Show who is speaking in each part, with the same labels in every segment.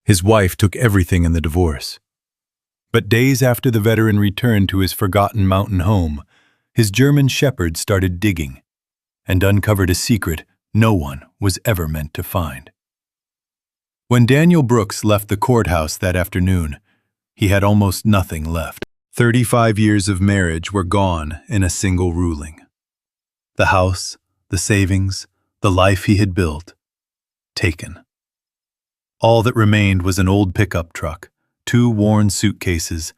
Speaker 1: His wife took everything in the divorce. But days after the veteran returned to his forgotten mountain home, his German shepherd started digging and uncovered a secret no one was ever meant to find. When Daniel Brooks left the courthouse that afternoon, he had almost nothing left. 35 years of marriage were gone in a single ruling. The house, the savings, the life he had built, taken. All that remained was an old pickup truck, 2 worn suitcases,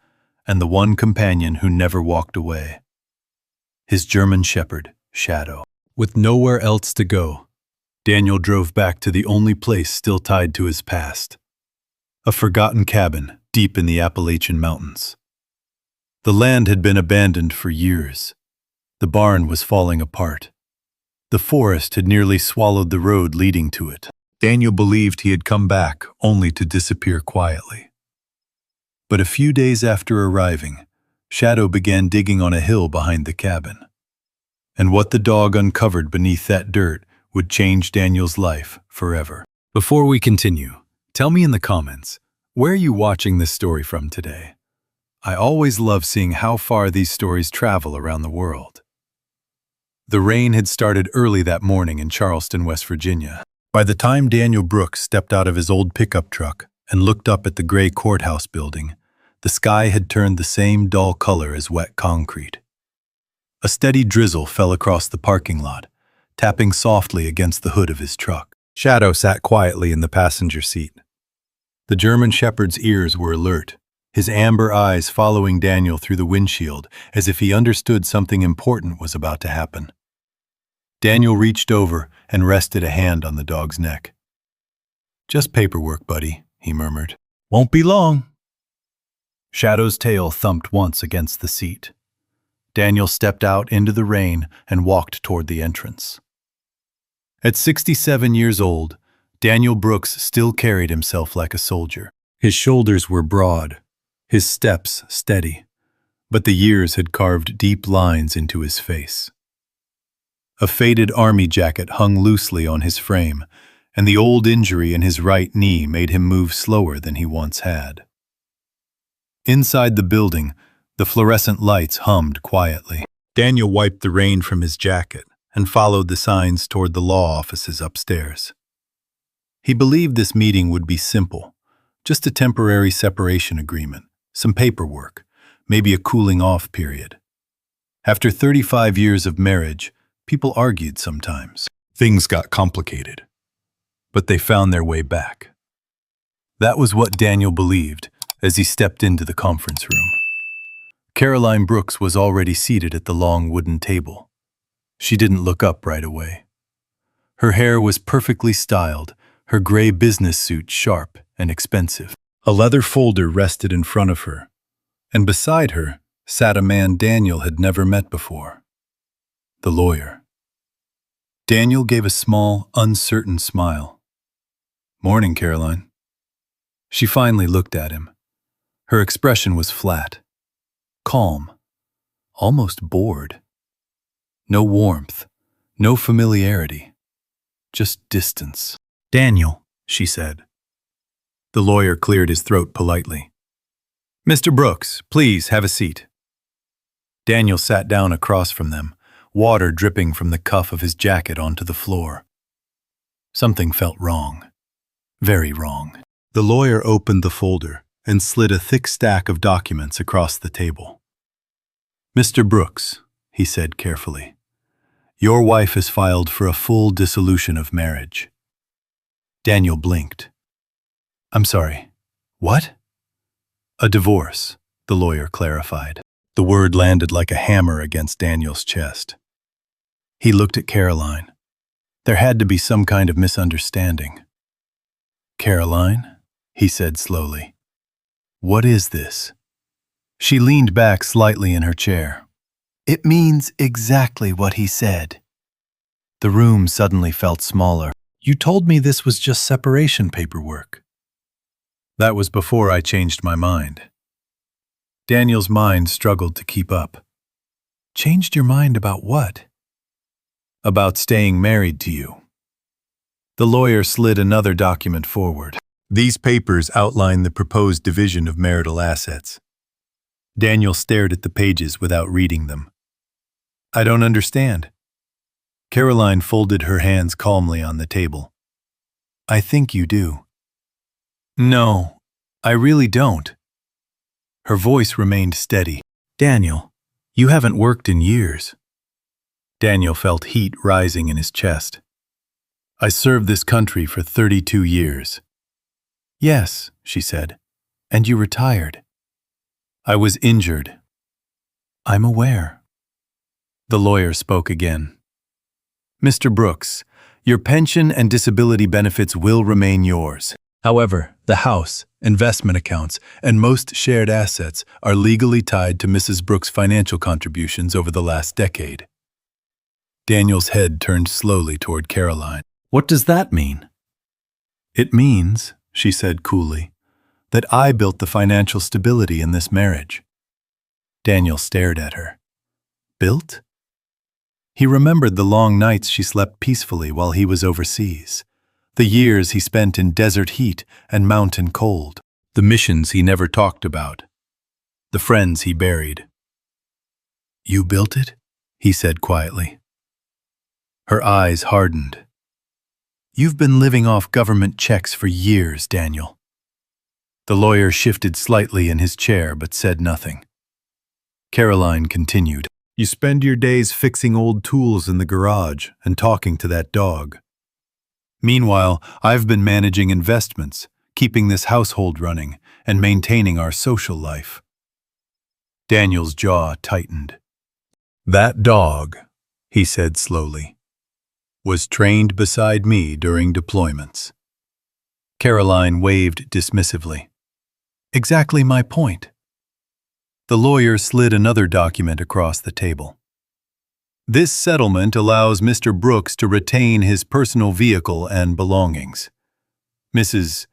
Speaker 1: and the one companion who never walked away. His German shepherd, Shadow. With nowhere else to go, Daniel drove back to the only place still tied to his past. A forgotten cabin deep in the Appalachian mountains. The land had been abandoned for years. The barn was falling apart. The forest had nearly swallowed the road leading to it. Daniel believed he had come back only to disappear quietly. But a few days after arriving, Shadow began digging on a hill behind the cabin. And what the dog uncovered beneath that dirt would change Daniel's life forever. Before we continue, tell me in the comments, where are you watching this story from today? I always love seeing how far these stories travel around the world. The rain had started early that morning in Charleston, West Virginia. By the time Daniel Brooks stepped out of his old pickup truck and looked up at the gray courthouse building, the sky had turned the same dull color as wet concrete. A steady drizzle fell across the parking lot, tapping softly against the hood of his truck. Shadow sat quietly in the passenger seat. The German shepherd's ears were alert, his amber eyes following Daniel through the windshield as if he understood something important was about to happen. Daniel reached over and rested a hand on the dog's neck. "Just paperwork, buddy," he murmured. "Won't be long." Shadow's tail thumped once against the seat. Daniel stepped out into the rain and walked toward the entrance. At 67 years old, Daniel Brooks still carried himself like a soldier. His shoulders were broad, his steps steady, but the years had carved deep lines into his face. A faded army jacket hung loosely on his frame, and the old injury in his right knee made him move slower than he once had. Inside the building, the fluorescent lights hummed quietly. Daniel wiped the rain from his jacket and followed the signs toward the law offices upstairs. He believed this meeting would be simple, just a temporary separation agreement, some paperwork, maybe a cooling-off period. After 35 years of marriage, people argued sometimes. Things got complicated, but they found their way back. That was what Daniel believed as he stepped into the conference room. Caroline Brooks was already seated at the long wooden table. She didn't look up right away. Her hair was perfectly styled, her gray business suit sharp and expensive. A leather folder rested in front of her, and beside her sat a man Daniel had never met before. The lawyer. Daniel gave a small, uncertain smile. "Morning, Caroline." She finally looked at him. Her expression was flat, calm, almost bored. No warmth, no familiarity, just distance. "Daniel," she said. The lawyer cleared his throat politely. "Mr. Brooks, please have a seat." Daniel sat down across from them, water dripping from the cuff of his jacket onto the floor. Something felt wrong, very wrong. The lawyer opened the folder and slid a thick stack of documents across the table. "Mr. Brooks," he said carefully, "your wife has filed for a full dissolution of marriage." Daniel blinked. "I'm sorry, what?" "A divorce," the lawyer clarified. The word landed like a hammer against Daniel's chest. He looked at Caroline. There had to be some kind of misunderstanding. "Caroline," he said slowly, "what is this?" She leaned back slightly in her chair. "It means exactly what he said." The room suddenly felt smaller. "You told me this was just separation paperwork." "That was before I changed my mind." Daniel's mind struggled to keep up. "Changed your mind about what?" "About staying married to you." The lawyer slid another document forward. These papers outline the proposed division of marital assets. Daniel stared at the pages without reading them. I don't understand. Caroline folded her hands calmly on the table. I think you do. No, I really don't. Her voice remained steady. Daniel, you haven't worked in years. Daniel felt heat rising in his chest. I served this country for 32 years. Yes, she said, and you retired. I was injured. I'm aware. The lawyer spoke again. Mr. Brooks, your pension and disability benefits will remain yours. However, the house, investment accounts, and most shared assets are legally tied to Mrs. Brooks' financial contributions over the last decade. Daniel's head turned slowly toward Caroline. What does that mean? It means, she said coolly, that I built the financial stability in this marriage. Daniel stared at her. Built? He remembered the long nights she slept peacefully while he was overseas, the years he spent in desert heat and mountain cold, the missions he never talked about, the friends he buried. You built it? He said quietly. Her eyes hardened. You've been living off government checks for years, Daniel. The lawyer shifted slightly in his chair but said nothing. Caroline continued. You spend your days fixing old tools in the garage and talking to that dog. Meanwhile, I've been managing investments, keeping this household running, and maintaining our social life. Daniel's jaw tightened. That dog, he said slowly, was trained beside me during deployments. Caroline waved dismissively. Exactly my point. The lawyer slid another document across the table. This settlement allows Mr. Brooks to retain his personal vehicle and belongings. Mrs.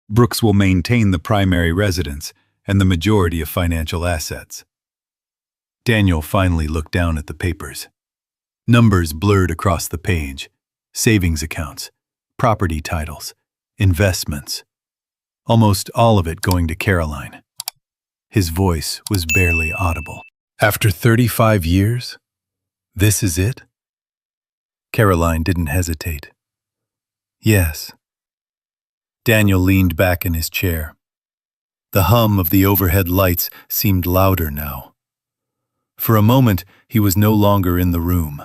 Speaker 1: Brooks will maintain the primary residence and the majority of financial assets. Daniel finally looked down at the papers. Numbers blurred across the page. Savings accounts, property titles, investments. Almost all of it going to Caroline. His voice was barely audible. After 35 years? This is it? Caroline didn't hesitate. Yes. Daniel leaned back in his chair. The hum of the overhead lights seemed louder now. For a moment, he was no longer in the room.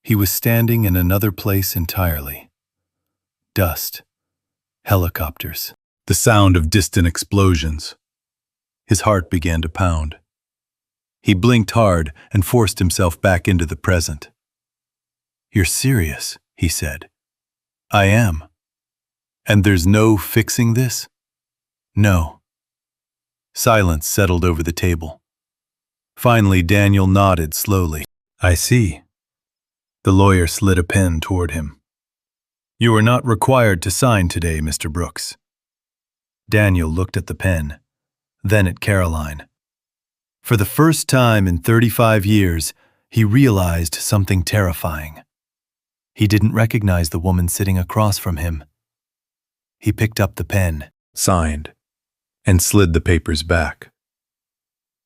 Speaker 1: He was standing in another place entirely. Dust. Helicopters. The sound of distant explosions. His heart began to pound. He blinked hard and forced himself back into the present. You're serious, he said. I am. And there's no fixing this? No. Silence settled over the table. Finally, Daniel nodded slowly. I see. The lawyer slid a pen toward him. You are not required to sign today, Mr. Brooks. Daniel looked at the pen, then at Caroline. For the first time in 35 years, he realized something terrifying. He didn't recognize the woman sitting across from him. He picked up the pen, signed, and slid the papers back.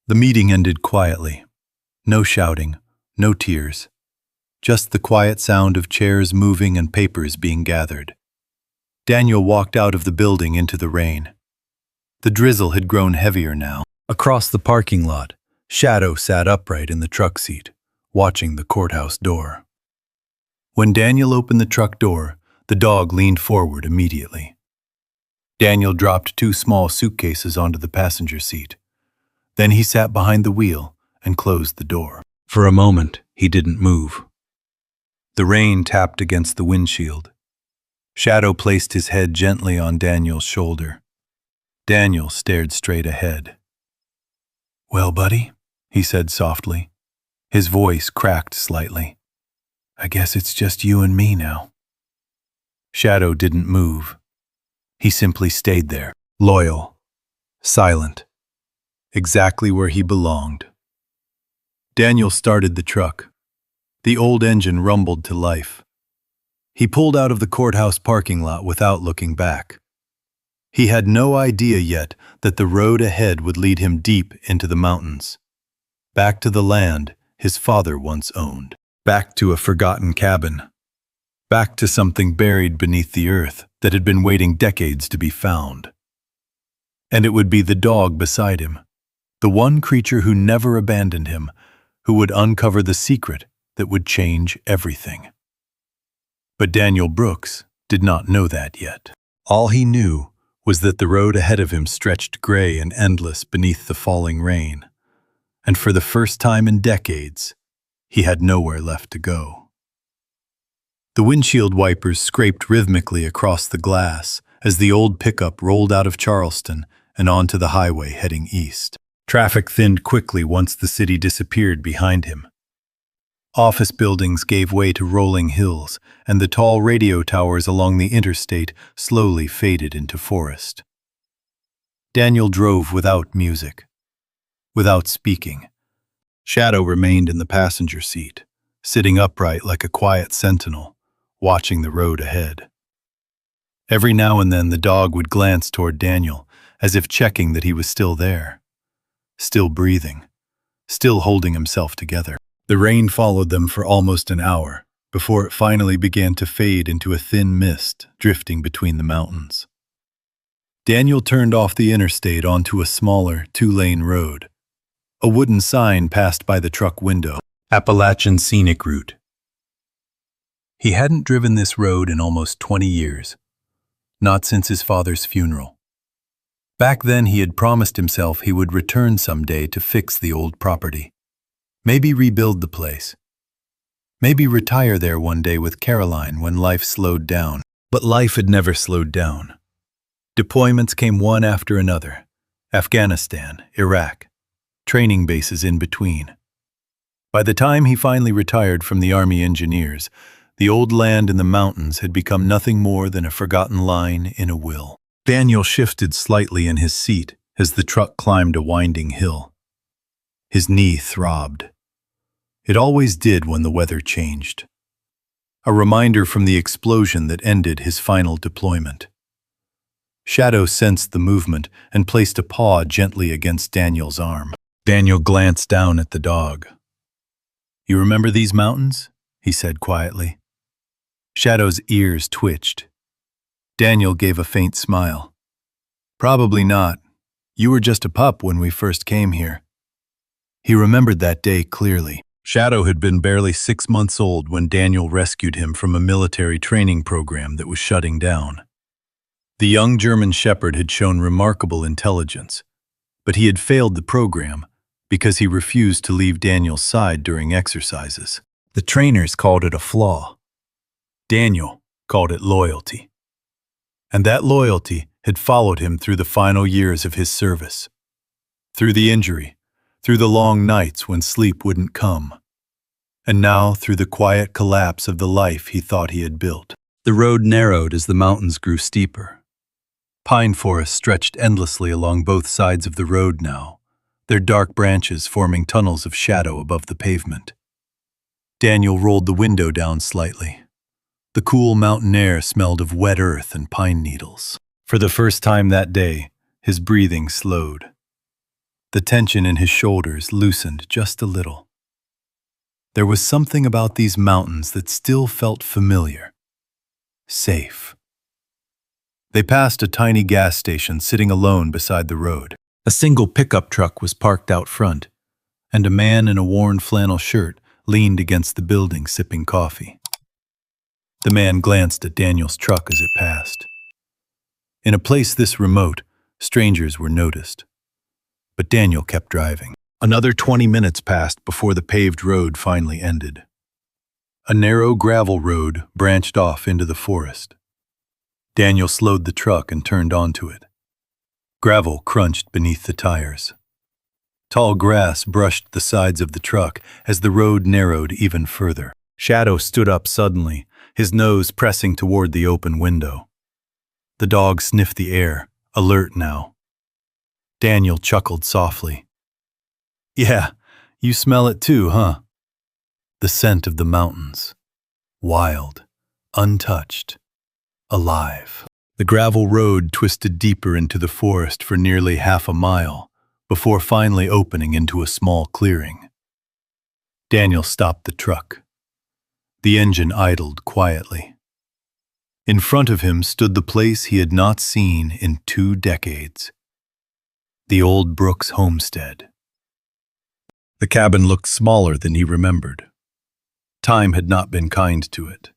Speaker 1: The meeting ended quietly. No shouting, no tears. Just the quiet sound of chairs moving and papers being gathered. Daniel walked out of the building into the rain. The drizzle had grown heavier now. Across the parking lot, Shadow sat upright in the truck seat, watching the courthouse door. When Daniel opened the truck door, the dog leaned forward immediately. Daniel dropped 2 small suitcases onto the passenger seat. Then he sat behind the wheel and closed the door. For a moment, he didn't move. The rain tapped against the windshield. Shadow placed his head gently on Daniel's shoulder. Daniel stared straight ahead. Well, buddy, he said softly. His voice cracked slightly. I guess it's just you and me now. Shadow didn't move. He simply stayed there, loyal, silent, exactly where he belonged. Daniel started the truck. The old engine rumbled to life. He pulled out of the courthouse parking lot without looking back. He had no idea yet that the road ahead would lead him deep into the mountains, back to the land his father once owned, back to a forgotten cabin, back to something buried beneath the earth that had been waiting decades to be found. And it would be the dog beside him, the one creature who never abandoned him, who would uncover the secret that would change everything. But Daniel Brooks did not know that yet. All he knew was that the road ahead of him stretched gray and endless beneath the falling rain, and for the first time in decades, he had nowhere left to go. The windshield wipers scraped rhythmically across the glass as the old pickup rolled out of Charleston and onto the highway heading east. Traffic thinned quickly once the city disappeared behind him. Office buildings gave way to rolling hills, and the tall radio towers along the interstate slowly faded into forest. Daniel drove without music, without speaking. Shadow remained in the passenger seat, sitting upright like a quiet sentinel, watching the road ahead. Every now and then the dog would glance toward Daniel, as if checking that he was still there, still breathing, still holding himself together. The rain followed them for almost an hour, before it finally began to fade into a thin mist drifting between the mountains. Daniel turned off the interstate onto a smaller, two-lane road. A wooden sign passed by the truck window, Appalachian Scenic Route. He hadn't driven this road in almost 20 years, not since his father's funeral. Back then he had promised himself he would return someday to fix the old property. Maybe rebuild the place. Maybe retire there one day with Caroline when life slowed down. But life had never slowed down. Deployments came one after another. Afghanistan, Iraq, training bases in between. By the time he finally retired from the Army engineers, the old land in the mountains had become nothing more than a forgotten line in a will. Daniel shifted slightly in his seat as the truck climbed a winding hill. His knee throbbed. It always did when the weather changed. A reminder from the explosion that ended his final deployment. Shadow sensed the movement and placed a paw gently against Daniel's arm. Daniel glanced down at the dog. "You remember these mountains?" he said quietly. Shadow's ears twitched. Daniel gave a faint smile. "Probably not. You were just a pup when we first came here." He remembered that day clearly. Shadow had been barely 6 months old when Daniel rescued him from a military training program that was shutting down. The young German shepherd had shown remarkable intelligence, but he had failed the program because he refused to leave Daniel's side during exercises. The trainers called it a flaw. Daniel called it loyalty. And that loyalty had followed him through the final years of his service. Through the injury, through the long nights when sleep wouldn't come, and now through the quiet collapse of the life he thought he had built. The road narrowed as the mountains grew steeper. Pine forests stretched endlessly along both sides of the road now, their dark branches forming tunnels of shadow above the pavement. Daniel rolled the window down slightly. The cool mountain air smelled of wet earth and pine needles. For the first time that day, his breathing slowed. The tension in his shoulders loosened just a little. There was something about these mountains that still felt familiar, safe. They passed a tiny gas station sitting alone beside the road. A single pickup truck was parked out front, and a man in a worn flannel shirt leaned against the building sipping coffee. The man glanced at Daniel's truck as it passed. In a place this remote, strangers were noticed. But Daniel kept driving. Another 20 minutes passed before the paved road finally ended. A narrow gravel road branched off into the forest. Daniel slowed the truck and turned onto it. Gravel crunched beneath the tires. Tall grass brushed the sides of the truck as the road narrowed even further. Shadow stood up suddenly, his nose pressing toward the open window. The dog sniffed the air, alert now. Daniel chuckled softly. "Yeah, you smell it too, huh?" The scent of the mountains. Wild, untouched, alive. The gravel road twisted deeper into the forest for nearly half a mile, before finally opening into a small clearing. Daniel stopped the truck. The engine idled quietly. In front of him stood the place he had not seen in 2 decades. The old Brooks homestead. The cabin looked smaller than he remembered. Time had not been kind to it.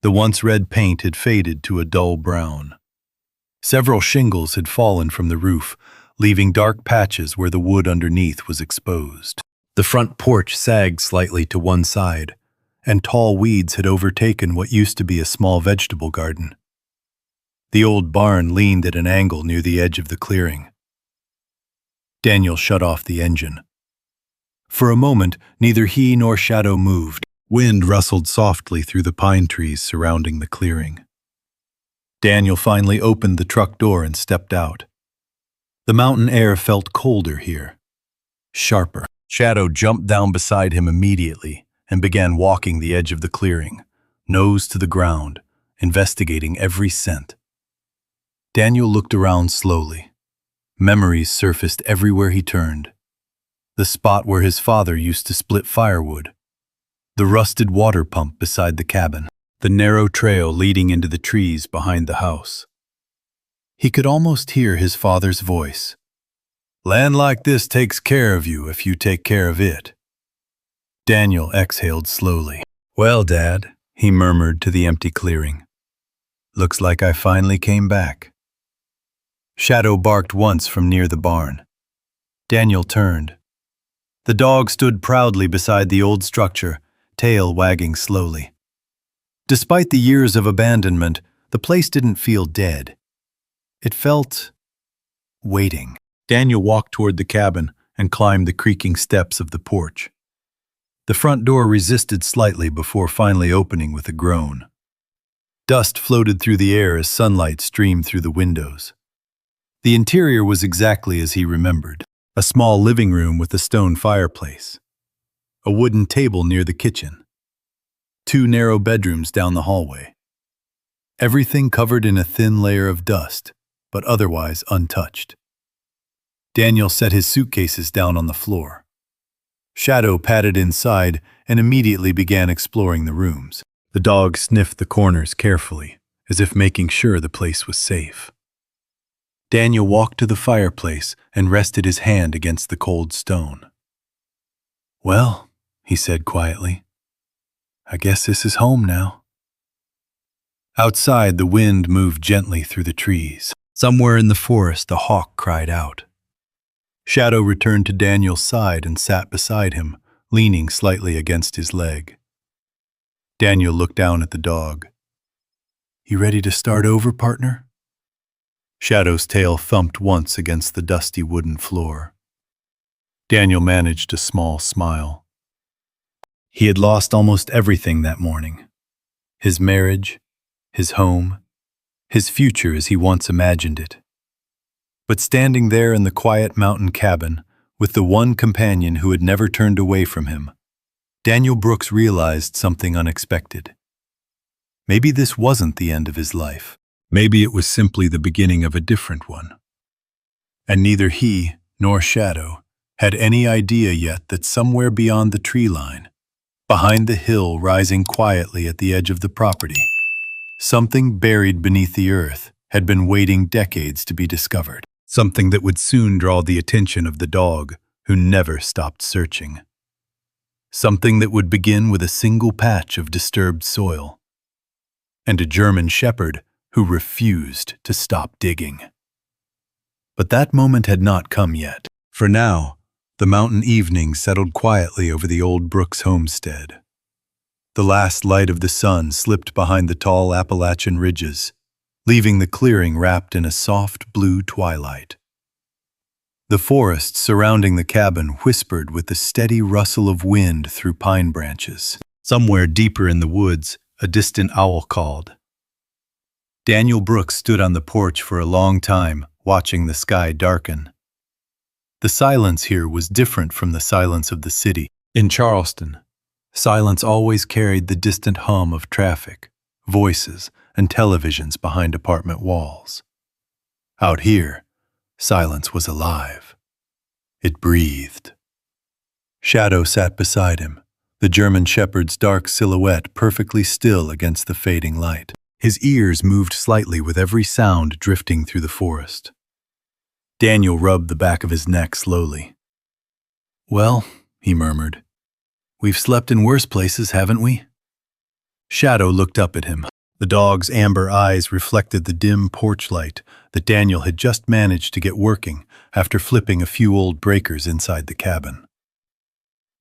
Speaker 1: The once red paint had faded to a dull brown. Several shingles had fallen from the roof, leaving dark patches where the wood underneath was exposed. The front porch sagged slightly to one side, and tall weeds had overtaken what used to be a small vegetable garden. The old barn leaned at an angle near the edge of the clearing. Daniel shut off the engine. For a moment, neither he nor Shadow moved. Wind rustled softly through the pine trees surrounding the clearing. Daniel finally opened the truck door and stepped out. The mountain air felt colder here, sharper. Shadow jumped down beside him immediately and began walking the edge of the clearing, nose to the ground, investigating every scent. Daniel looked around slowly. Memories surfaced everywhere he turned. The spot where his father used to split firewood, the rusted water pump beside the cabin, the narrow trail leading into the trees behind the house. He could almost hear his father's voice. "Land like this takes care of you if you take care of it." Daniel exhaled slowly. "Well, Dad," he murmured to the empty clearing. "Looks like I finally came back." Shadow barked once from near the barn. Daniel turned. The dog stood proudly beside the old structure, tail wagging slowly. Despite the years of abandonment, the place didn't feel dead. It felt waiting. Daniel walked toward the cabin and climbed the creaking steps of the porch. The front door resisted slightly before finally opening with a groan. Dust floated through the air as sunlight streamed through the windows. The interior was exactly as he remembered. A small living room with a stone fireplace. A wooden table near the kitchen. 2 narrow bedrooms down the hallway. Everything covered in a thin layer of dust, but otherwise untouched. Daniel set his suitcases down on the floor. Shadow padded inside and immediately began exploring the rooms. The dog sniffed the corners carefully, as if making sure the place was safe. Daniel walked to the fireplace and rested his hand against the cold stone. "Well," he said quietly, "I guess this is home now." Outside, the wind moved gently through the trees. Somewhere in the forest, a hawk cried out. Shadow returned to Daniel's side and sat beside him, leaning slightly against his leg. Daniel looked down at the dog. "You ready to start over, partner?" Shadow's tail thumped once against the dusty wooden floor. Daniel managed a small smile. He had lost almost everything that morning. His marriage, his home, his future as he once imagined it. But standing there in the quiet mountain cabin, with the one companion who had never turned away from him, Daniel Brooks realized something unexpected. Maybe this wasn't the end of his life. Maybe it was simply the beginning of a different one. And neither he nor Shadow had any idea yet that somewhere beyond the tree line, behind the hill rising quietly at the edge of the property, something buried beneath the earth had been waiting decades to be discovered. Something that would soon draw the attention of the dog, who never stopped searching. Something that would begin with a single patch of disturbed soil. And a German shepherd who refused to stop digging. But that moment had not come yet. For now, the mountain evening settled quietly over the old Brooks homestead. The last light of the sun slipped behind the tall Appalachian ridges, leaving the clearing wrapped in a soft blue twilight. The forest surrounding the cabin whispered with the steady rustle of wind through pine branches. Somewhere deeper in the woods, a distant owl called. Daniel Brooks stood on the porch for a long time, watching the sky darken. The silence here was different from the silence of the city. In Charleston, silence always carried the distant hum of traffic, voices, and televisions behind apartment walls. Out here, silence was alive. It breathed. Shadow sat beside him, the German shepherd's dark silhouette perfectly still against the fading light. His ears moved slightly with every sound drifting through the forest. Daniel rubbed the back of his neck slowly. "Well," he murmured, "we've slept in worse places, haven't we?" Shadow looked up at him. The dog's amber eyes reflected the dim porch light that Daniel had just managed to get working after flipping a few old breakers inside the cabin.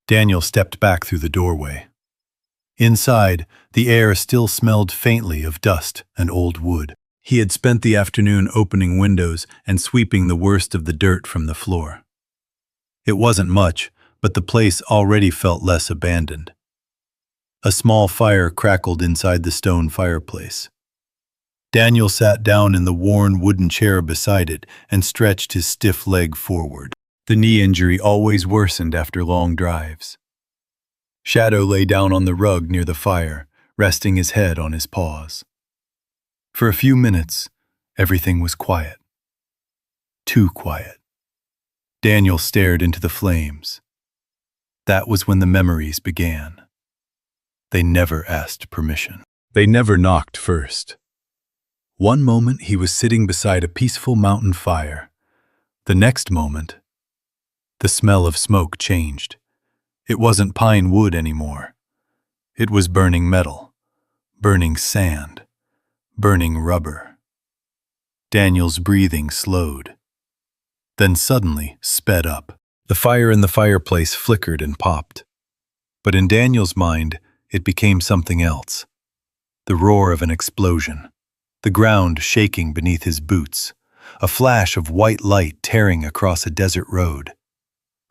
Speaker 1: Daniel stepped back through the doorway. Inside, the air still smelled faintly of dust and old wood. He had spent the afternoon opening windows and sweeping the worst of the dirt from the floor. It wasn't much, but the place already felt less abandoned. A small fire crackled inside the stone fireplace. Daniel sat down in the worn wooden chair beside it and stretched his stiff leg forward. The knee injury always worsened after long drives. Shadow lay down on the rug near the fire, resting his head on his paws. For a few minutes, everything was quiet. Too quiet. Daniel stared into the flames. That was when the memories began. They never asked permission. They never knocked first. One moment he was sitting beside a peaceful mountain fire. The next moment, the smell of smoke changed. It wasn't pine wood anymore. It was burning metal, burning sand, burning rubber. Daniel's breathing slowed, then suddenly sped up. The fire in the fireplace flickered and popped. But in Daniel's mind, it became something else. The roar of an explosion, the ground shaking beneath his boots, a flash of white light tearing across a desert road.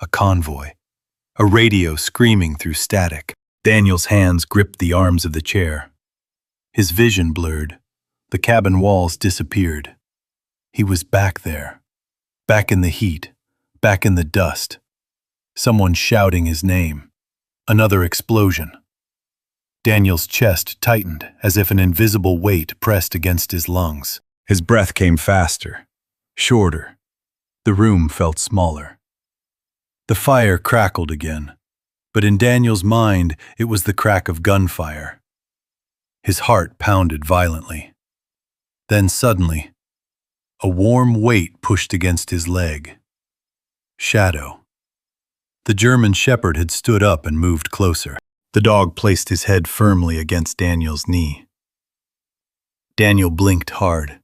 Speaker 1: A convoy, a radio screaming through static. Daniel's hands gripped the arms of the chair. His vision blurred. The cabin walls disappeared. He was back there, back in the heat, back in the dust. Someone shouting his name. Another explosion. Daniel's chest tightened as if an invisible weight pressed against his lungs. His breath came faster, shorter. The room felt smaller. The fire crackled again, but in Daniel's mind it was the crack of gunfire. His heart pounded violently. Then suddenly, a warm weight pushed against his leg. Shadow. The German shepherd had stood up and moved closer. The dog placed his head firmly against Daniel's knee. Daniel blinked hard.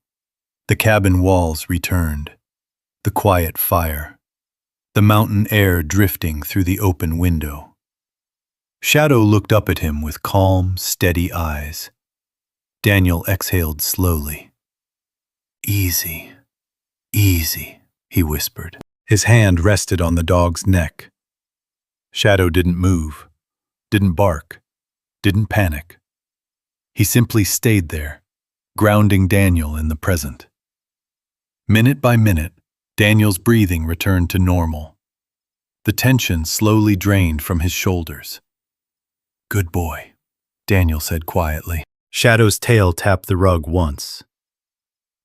Speaker 1: The cabin walls returned. The quiet fire. The mountain air drifting through the open window. Shadow looked up at him with calm, steady eyes. Daniel exhaled slowly. "Easy, easy," he whispered. His hand rested on the dog's neck. Shadow didn't move, didn't bark, didn't panic. He simply stayed there, grounding Daniel in the present. Minute by minute, Daniel's breathing returned to normal. The tension slowly drained from his shoulders. "Good boy," Daniel said quietly. Shadow's tail tapped the rug once.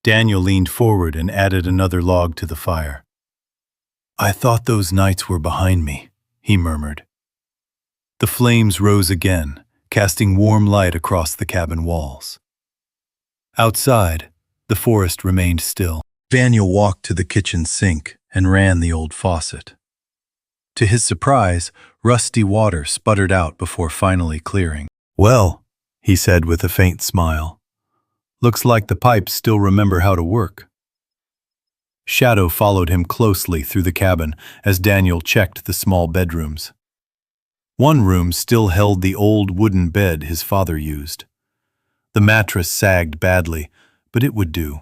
Speaker 1: Daniel leaned forward and added another log to the fire. "I thought those nights were behind me," he murmured. The flames rose again, casting warm light across the cabin walls. Outside, the forest remained still. Daniel walked to the kitchen sink and ran the old faucet. To his surprise, rusty water sputtered out before finally clearing. "Well," he said with a faint smile, "looks like the pipes still remember how to work." Shadow followed him closely through the cabin as Daniel checked the small bedrooms. One room still held the old wooden bed his father used. The mattress sagged badly, but it would do.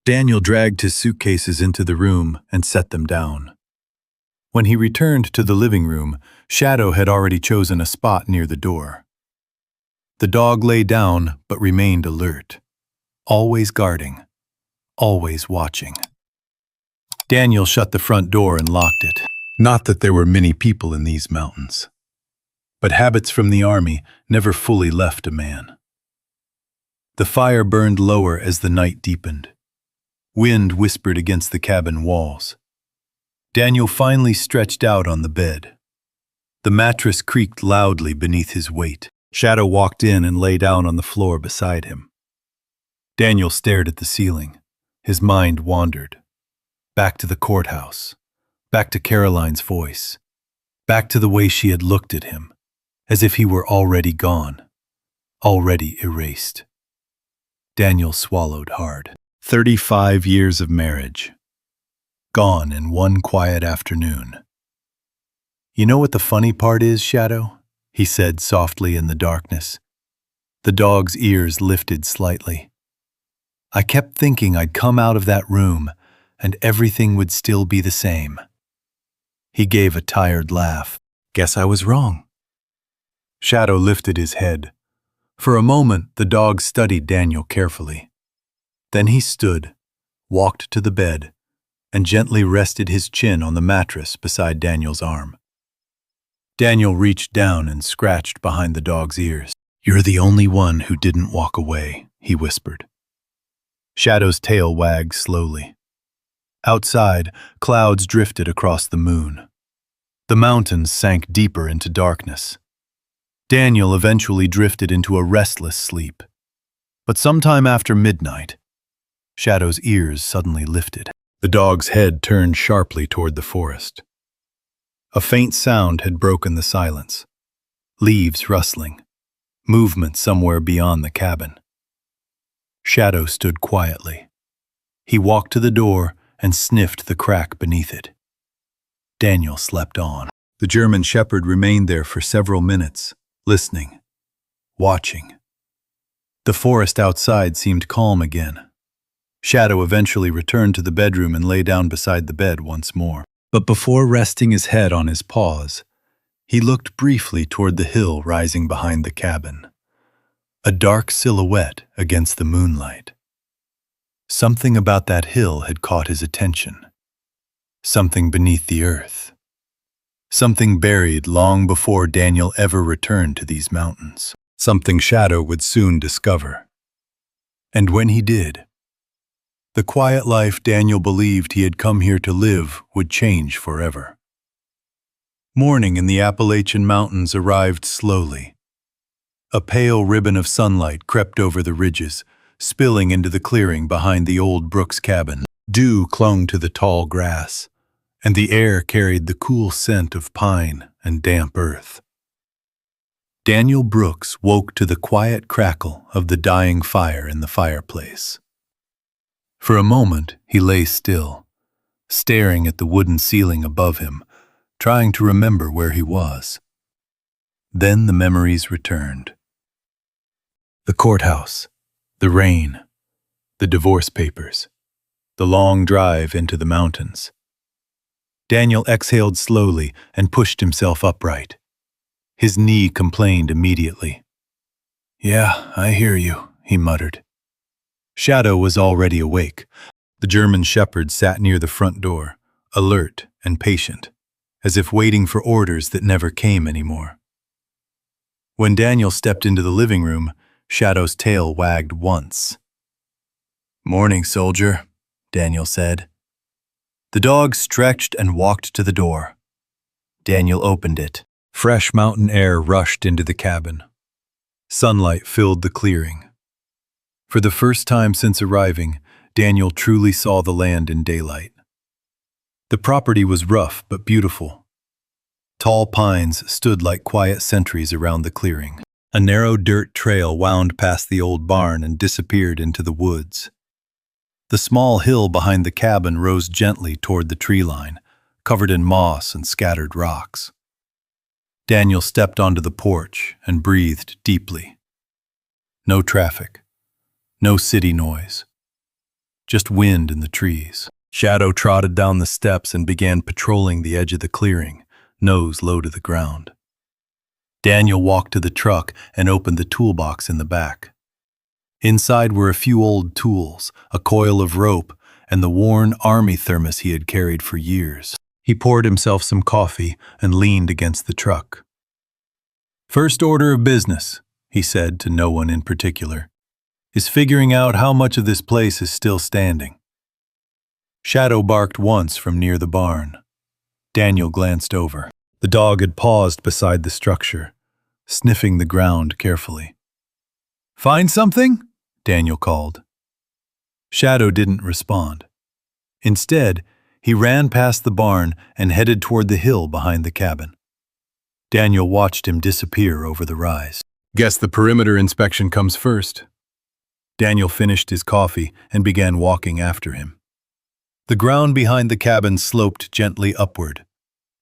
Speaker 1: Daniel dragged his suitcases into the room and set them down. When he returned to the living room, Shadow had already chosen a spot near the door. The dog lay down but remained alert, always guarding, always watching. Daniel shut the front door and locked it. Not that there were many people in these mountains, but habits from the army never fully left a man. The fire burned lower as the night deepened. Wind whispered against the cabin walls. Daniel finally stretched out on the bed. The mattress creaked loudly beneath his weight. Shadow walked in and lay down on the floor beside him. Daniel stared at the ceiling. His mind wandered. Back to the courthouse. Back to Caroline's voice. Back to the way she had looked at him, as if he were already gone, already erased. Daniel swallowed hard. 35 years of marriage. Gone in one quiet afternoon. "You know what the funny part is, Shadow?" he said softly in the darkness. The dog's ears lifted slightly. "I kept thinking I'd come out of that room and everything would still be the same." He gave a tired laugh. "Guess I was wrong." Shadow lifted his head. For a moment, the dog studied Daniel carefully. Then he stood, walked to the bed, and gently rested his chin on the mattress beside Daniel's arm. Daniel reached down and scratched behind the dog's ears. "You're the only one who didn't walk away," he whispered. Shadow's tail wagged slowly. Outside, clouds drifted across the moon. The mountains sank deeper into darkness. Daniel eventually drifted into a restless sleep. But sometime after midnight, Shadow's ears suddenly lifted. The dog's head turned sharply toward the forest. A faint sound had broken the silence. Leaves rustling. Movement somewhere beyond the cabin. Shadow stood quietly. He walked to the door and sniffed the crack beneath it. Daniel slept on. The German shepherd remained there for several minutes, listening, watching. The forest outside seemed calm again. Shadow eventually returned to the bedroom and lay down beside the bed once more. But before resting his head on his paws, he looked briefly toward the hill rising behind the cabin. A dark silhouette against the moonlight. Something about that hill had caught his attention. Something beneath the earth. Something buried long before Daniel ever returned to these mountains. Something Shadow would soon discover. And when he did, the quiet life Daniel believed he had come here to live would change forever. Morning in the Appalachian mountains arrived slowly. A pale ribbon of sunlight crept over the ridges, spilling into the clearing behind the old Brooks cabin. Dew clung to the tall grass, and the air carried the cool scent of pine and damp earth. Daniel Brooks woke to the quiet crackle of the dying fire in the fireplace. For a moment, he lay still, staring at the wooden ceiling above him, trying to remember where he was. Then the memories returned. The courthouse, the rain, the divorce papers, the long drive into the mountains. Daniel exhaled slowly and pushed himself upright. His knee complained immediately. "Yeah, I hear you," he muttered. Shadow was already awake. The German shepherd sat near the front door, alert and patient, as if waiting for orders that never came anymore. When Daniel stepped into the living room, Shadow's tail wagged once. "Morning, soldier," Daniel said. The dog stretched and walked to the door. Daniel opened it. Fresh mountain air rushed into the cabin. Sunlight filled the clearing. For the first time since arriving, Daniel truly saw the land in daylight. The property was rough but beautiful. Tall pines stood like quiet sentries around the clearing. A narrow dirt trail wound past the old barn and disappeared into the woods. The small hill behind the cabin rose gently toward the tree line, covered in moss and scattered rocks. Daniel stepped onto the porch and breathed deeply. No traffic. No city noise, just wind in the trees. Shadow trotted down the steps and began patrolling the edge of the clearing, nose low to the ground. Daniel walked to the truck and opened the toolbox in the back. Inside were a few old tools, a coil of rope, and the worn army thermos he had carried for years. He poured himself some coffee and leaned against the truck. "First order of business," he said to no one in particular. is figuring out how much of this place is still standing. Shadow barked once from near the barn. Daniel glanced over. The dog had paused beside the structure, sniffing the ground carefully. "Find something?" Daniel called. Shadow didn't respond. Instead, he ran past the barn and headed toward the hill behind the cabin. Daniel watched him disappear over the rise. "Guess the perimeter inspection comes first." Daniel finished his coffee and began walking after him. The ground behind the cabin sloped gently upward.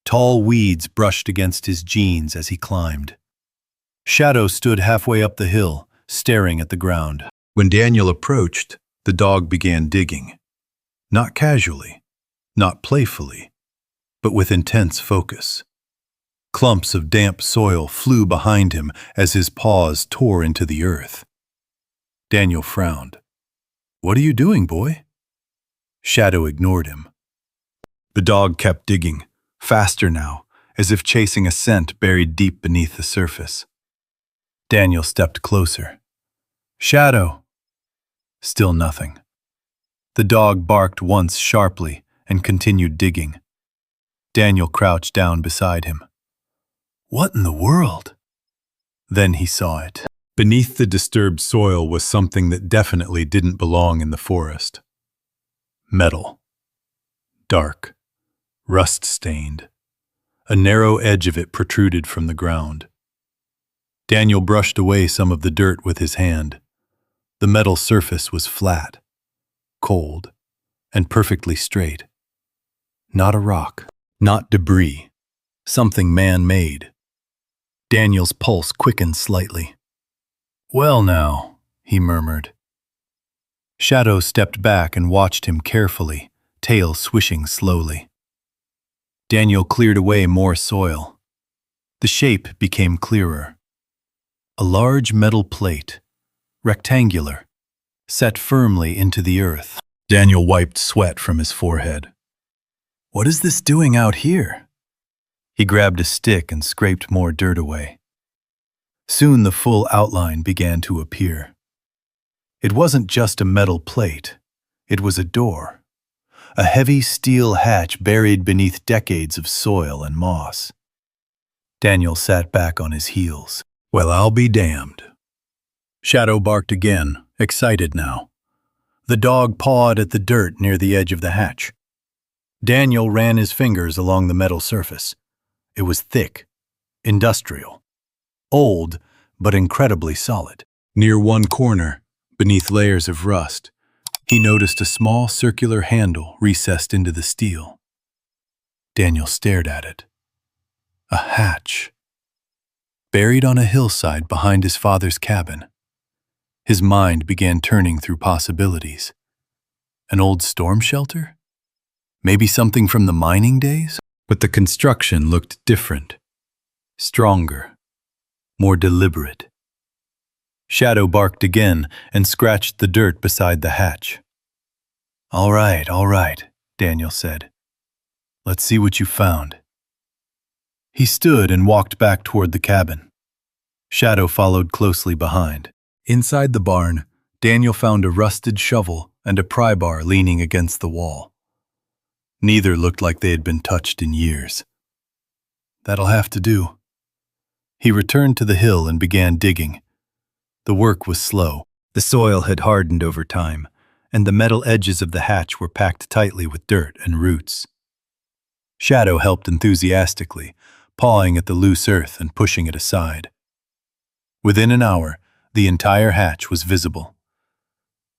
Speaker 1: Tall weeds brushed against his jeans as he climbed. Shadow stood halfway up the hill, staring at the ground. When Daniel approached, the dog began digging. Not casually, not playfully, but with intense focus. Clumps of damp soil flew behind him as his paws tore into the earth. Daniel frowned. "What are you doing, boy?" Shadow ignored him. The dog kept digging, faster now, as if chasing a scent buried deep beneath the surface. Daniel stepped closer. "Shadow!" Still nothing. The dog barked once sharply and continued digging. Daniel crouched down beside him. What in the world? Then he saw it. Beneath the disturbed soil was something that definitely didn't belong in the forest. Metal. Dark. Rust-stained. A narrow edge of it protruded from the ground. Daniel brushed away some of the dirt with his hand. The metal surface was flat, cold, and perfectly straight. Not a rock, not debris, something man-made. Daniel's pulse quickened slightly. "Well now," he murmured. Shadow stepped back and watched him carefully, tail swishing slowly. Daniel cleared away more soil. The shape became clearer. A large metal plate, rectangular, set firmly into the earth. Daniel wiped sweat from his forehead. "What is this doing out here?" He grabbed a stick and scraped more dirt away. Soon the full outline began to appear. It wasn't just a metal plate. It was a door. A heavy steel hatch buried beneath decades of soil and moss. Daniel sat back on his heels. "Well, I'll be damned." Shadow barked again, excited now. The dog pawed at the dirt near the edge of the hatch. Daniel ran his fingers along the metal surface. It was thick, industrial, old, but incredibly solid. Near one corner, beneath layers of rust, he noticed a small circular handle recessed into the steel. Daniel stared at it. A hatch. Buried on a hillside behind his father's cabin. His mind began turning through possibilities. An old storm shelter? Maybe something from the mining days? But the construction looked different. Stronger. More deliberate. Shadow barked again and scratched the dirt beside the hatch. All right, Daniel said. "Let's see what you found." He stood and walked back toward the cabin. Shadow followed closely behind. Inside the barn, Daniel found a rusted shovel and a pry bar leaning against the wall. Neither looked like they had been touched in years. "That'll have to do." He returned to the hill and began digging. The work was slow. The soil had hardened over time, and the metal edges of the hatch were packed tightly with dirt and roots. Shadow helped enthusiastically, pawing at the loose earth and pushing it aside. Within an hour, the entire hatch was visible.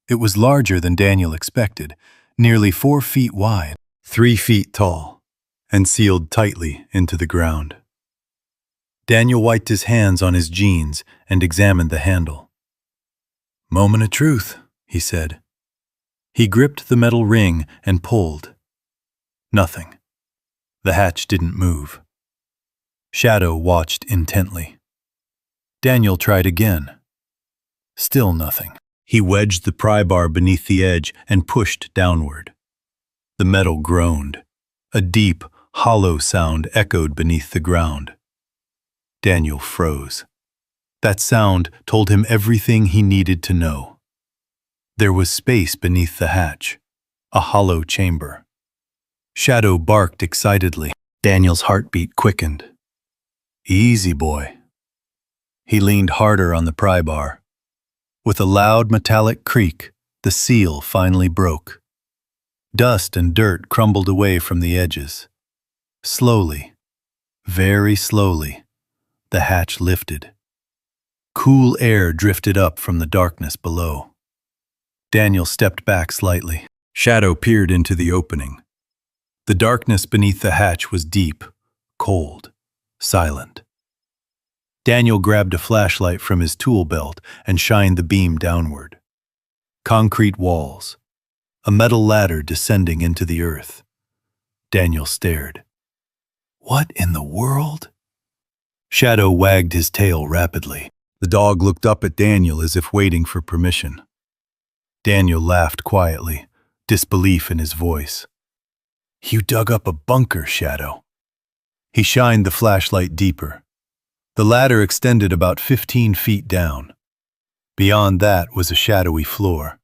Speaker 1: It was larger than Daniel expected, nearly 4 feet wide, 3 feet tall, and sealed tightly into the ground. Daniel wiped his hands on his jeans and examined the handle. "Moment of truth," he said. He gripped the metal ring and pulled. Nothing. The hatch didn't move. Shadow watched intently. Daniel tried again. Still nothing. He wedged the pry bar beneath the edge and pushed downward. The metal groaned. A deep, hollow sound echoed beneath the ground. Daniel froze. That sound told him everything he needed to know. There was space beneath the hatch, a hollow chamber. Shadow barked excitedly. Daniel's heartbeat quickened. Easy, boy. He leaned harder on the pry bar. With a loud metallic creak, the seal finally broke. Dust and dirt crumbled away from the edges. Slowly, very slowly, the hatch lifted. Cool air drifted up from the darkness below. Daniel stepped back slightly. Shadow peered into the opening. The darkness beneath the hatch was deep, cold, silent. Daniel grabbed a flashlight from his tool belt and shined the beam downward. Concrete walls, a metal ladder descending into the earth. Daniel stared. What in the world? Shadow wagged his tail rapidly. The dog looked up at Daniel as if waiting for permission. Daniel laughed quietly, disbelief in his voice. You dug up a bunker, Shadow. He shined the flashlight deeper. The ladder extended about 15 feet down. Beyond that was a shadowy floor.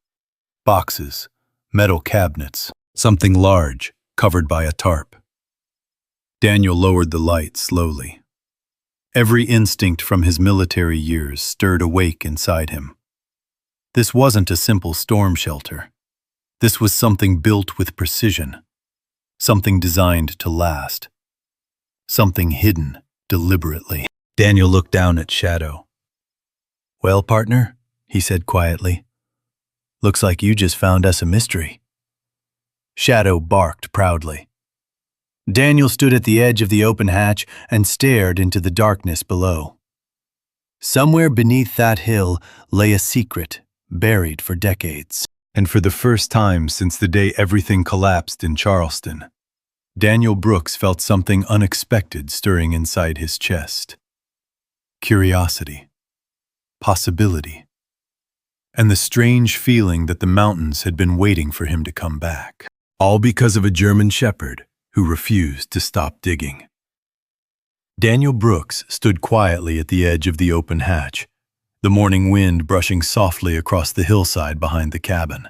Speaker 1: Boxes, metal cabinets, something large, covered by a tarp. Daniel lowered the light slowly. Every instinct from his military years stirred awake inside him. This wasn't a simple storm shelter. This was something built with precision. Something designed to last. Something hidden deliberately. Daniel looked down at Shadow. Well, partner, he said quietly. Looks like you just found us a mystery. Shadow barked proudly. Daniel stood at the edge of the open hatch and stared into the darkness below. Somewhere beneath that hill lay a secret, buried for decades. And for the first time since the day everything collapsed in Charleston, Daniel Brooks felt something unexpected stirring inside his chest. Curiosity, possibility, and the strange feeling that the mountains had been waiting for him to come back. All because of a German shepherd who refused to stop digging. Daniel Brooks stood quietly at the edge of the open hatch, the morning wind brushing softly across the hillside behind the cabin.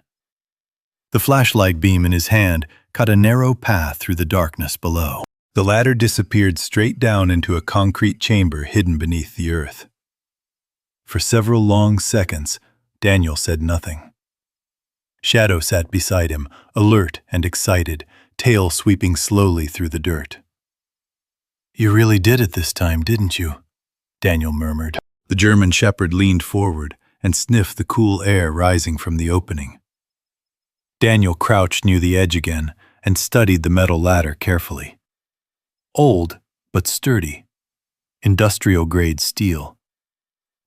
Speaker 1: The flashlight beam in his hand cut a narrow path through the darkness below. The ladder disappeared straight down into a concrete chamber hidden beneath the earth. For several long seconds, Daniel said nothing. Shadow sat beside him, alert and excited, tail sweeping slowly through the dirt. You really did it this time, didn't you? Daniel murmured. The German shepherd leaned forward and sniffed the cool air rising from the opening. Daniel crouched near the edge again and studied the metal ladder carefully. Old, but sturdy. Industrial-grade steel.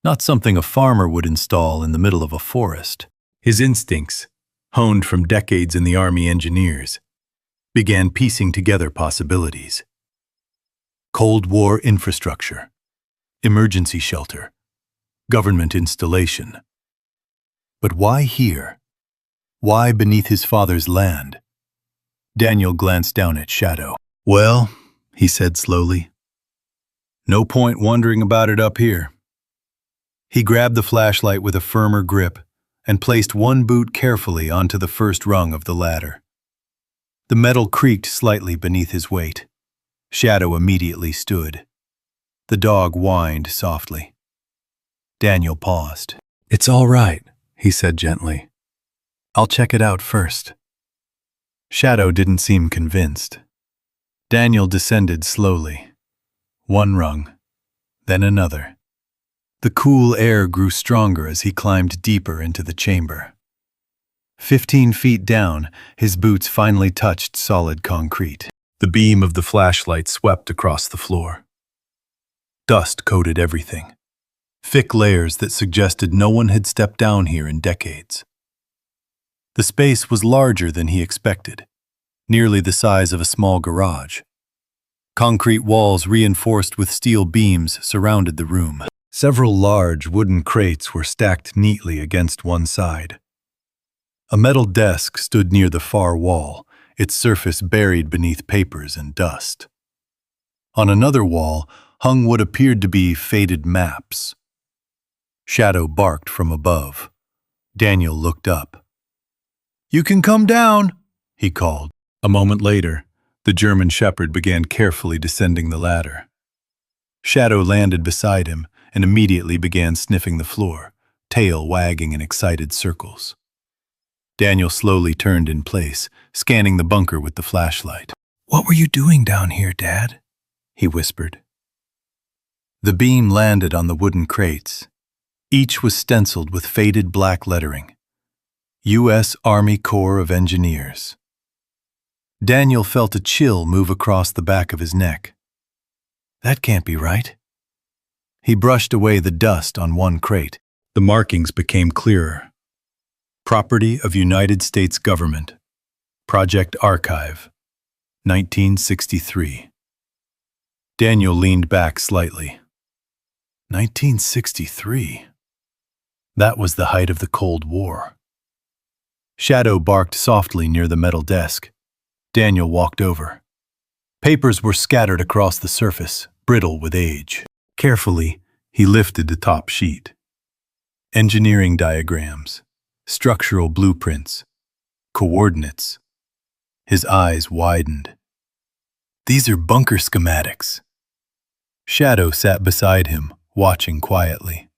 Speaker 1: Not something a farmer would install in the middle of a forest. His instincts, honed from decades in the Army engineers, began piecing together possibilities. Cold War infrastructure, emergency shelter, government installation. But why here? Why beneath his father's land? Daniel glanced down at Shadow. Well, he said slowly, no point wondering about it up here. He grabbed the flashlight with a firmer grip and placed one boot carefully onto the first rung of the ladder. The metal creaked slightly beneath his weight. Shadow immediately stood. The dog whined softly. Daniel paused. It's all right, he said gently. I'll check it out first. Shadow didn't seem convinced. Daniel descended slowly. One rung, then another. The cool air grew stronger as he climbed deeper into the chamber. 15 feet down, his boots finally touched solid concrete. The beam of the flashlight swept across the floor. Dust coated everything. Thick layers that suggested no one had stepped down here in decades. The space was larger than he expected, nearly the size of a small garage. Concrete walls reinforced with steel beams surrounded the room. Several large wooden crates were stacked neatly against one side. A metal desk stood near the far wall, its surface buried beneath papers and dust. On another wall hung what appeared to be faded maps. Shadow barked from above. Daniel looked up. "You can come down," he called. A moment later, the German shepherd began carefully descending the ladder. Shadow landed beside him and immediately began sniffing the floor, tail wagging in excited circles. Daniel slowly turned in place, scanning the bunker with the flashlight. "What were you doing down here, Dad?" he whispered. The beam landed on the wooden crates. Each was stenciled with faded black lettering. U.S. Army Corps of Engineers. Daniel felt a chill move across the back of his neck. That can't be right. He brushed away the dust on one crate. The markings became clearer. Property of United States Government. Project Archive. 1963. Daniel leaned back slightly. 1963. That was the height of the Cold War. Shadow barked softly near the metal desk. Daniel walked over. Papers were scattered across the surface, brittle with age. Carefully, he lifted the top sheet. Engineering diagrams, structural blueprints, coordinates. His eyes widened. These are bunker schematics. Shadow sat beside him, watching quietly.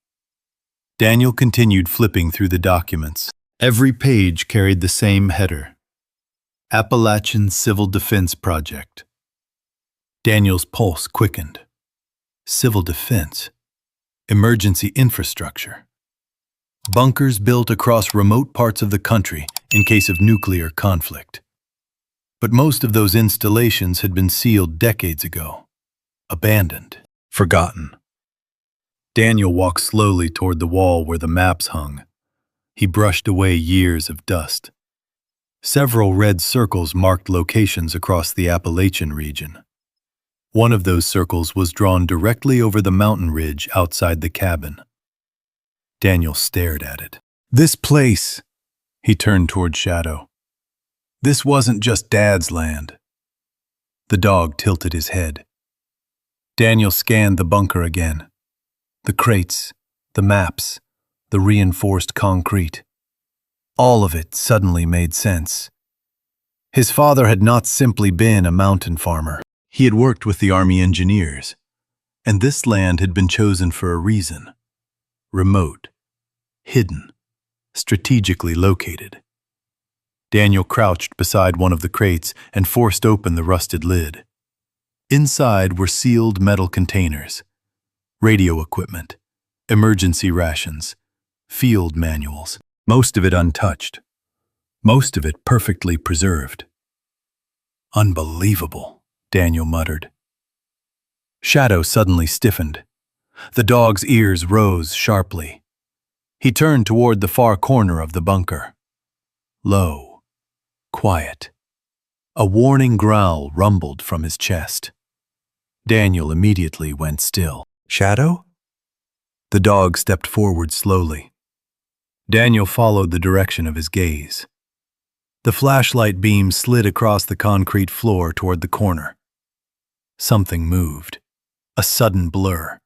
Speaker 1: Daniel continued flipping through the documents. Every page carried the same header: Appalachian Civil Defense Project. Daniel's pulse quickened. Civil defense. Emergency infrastructure. Bunkers built across remote parts of the country in case of nuclear conflict. But most of those installations had been sealed decades ago. Abandoned. Forgotten. Daniel walked slowly toward the wall where the maps hung. He brushed away years of dust. Several red circles marked locations across the Appalachian region. One of those circles was drawn directly over the mountain ridge outside the cabin. Daniel stared at it. This place, he turned toward Shadow. This wasn't just Dad's land. The dog tilted his head. Daniel scanned the bunker again. The crates, the maps, the reinforced concrete. All of it suddenly made sense. His father had not simply been a mountain farmer. He had worked with the Army engineers, and this land had been chosen for a reason. Remote, hidden, strategically located. Daniel crouched beside one of the crates and forced open the rusted lid. Inside were sealed metal containers, radio equipment, emergency rations, field manuals, most of it untouched, most of it perfectly preserved. Unbelievable, Daniel muttered. Shadow suddenly stiffened. The dog's ears rose sharply. He turned toward the far corner of the bunker. Low, quiet. A warning growl rumbled from his chest. Daniel immediately went still. Shadow? The dog stepped forward slowly. Daniel followed the direction of his gaze. The flashlight beam slid across the concrete floor toward the corner. Something moved. A sudden blur.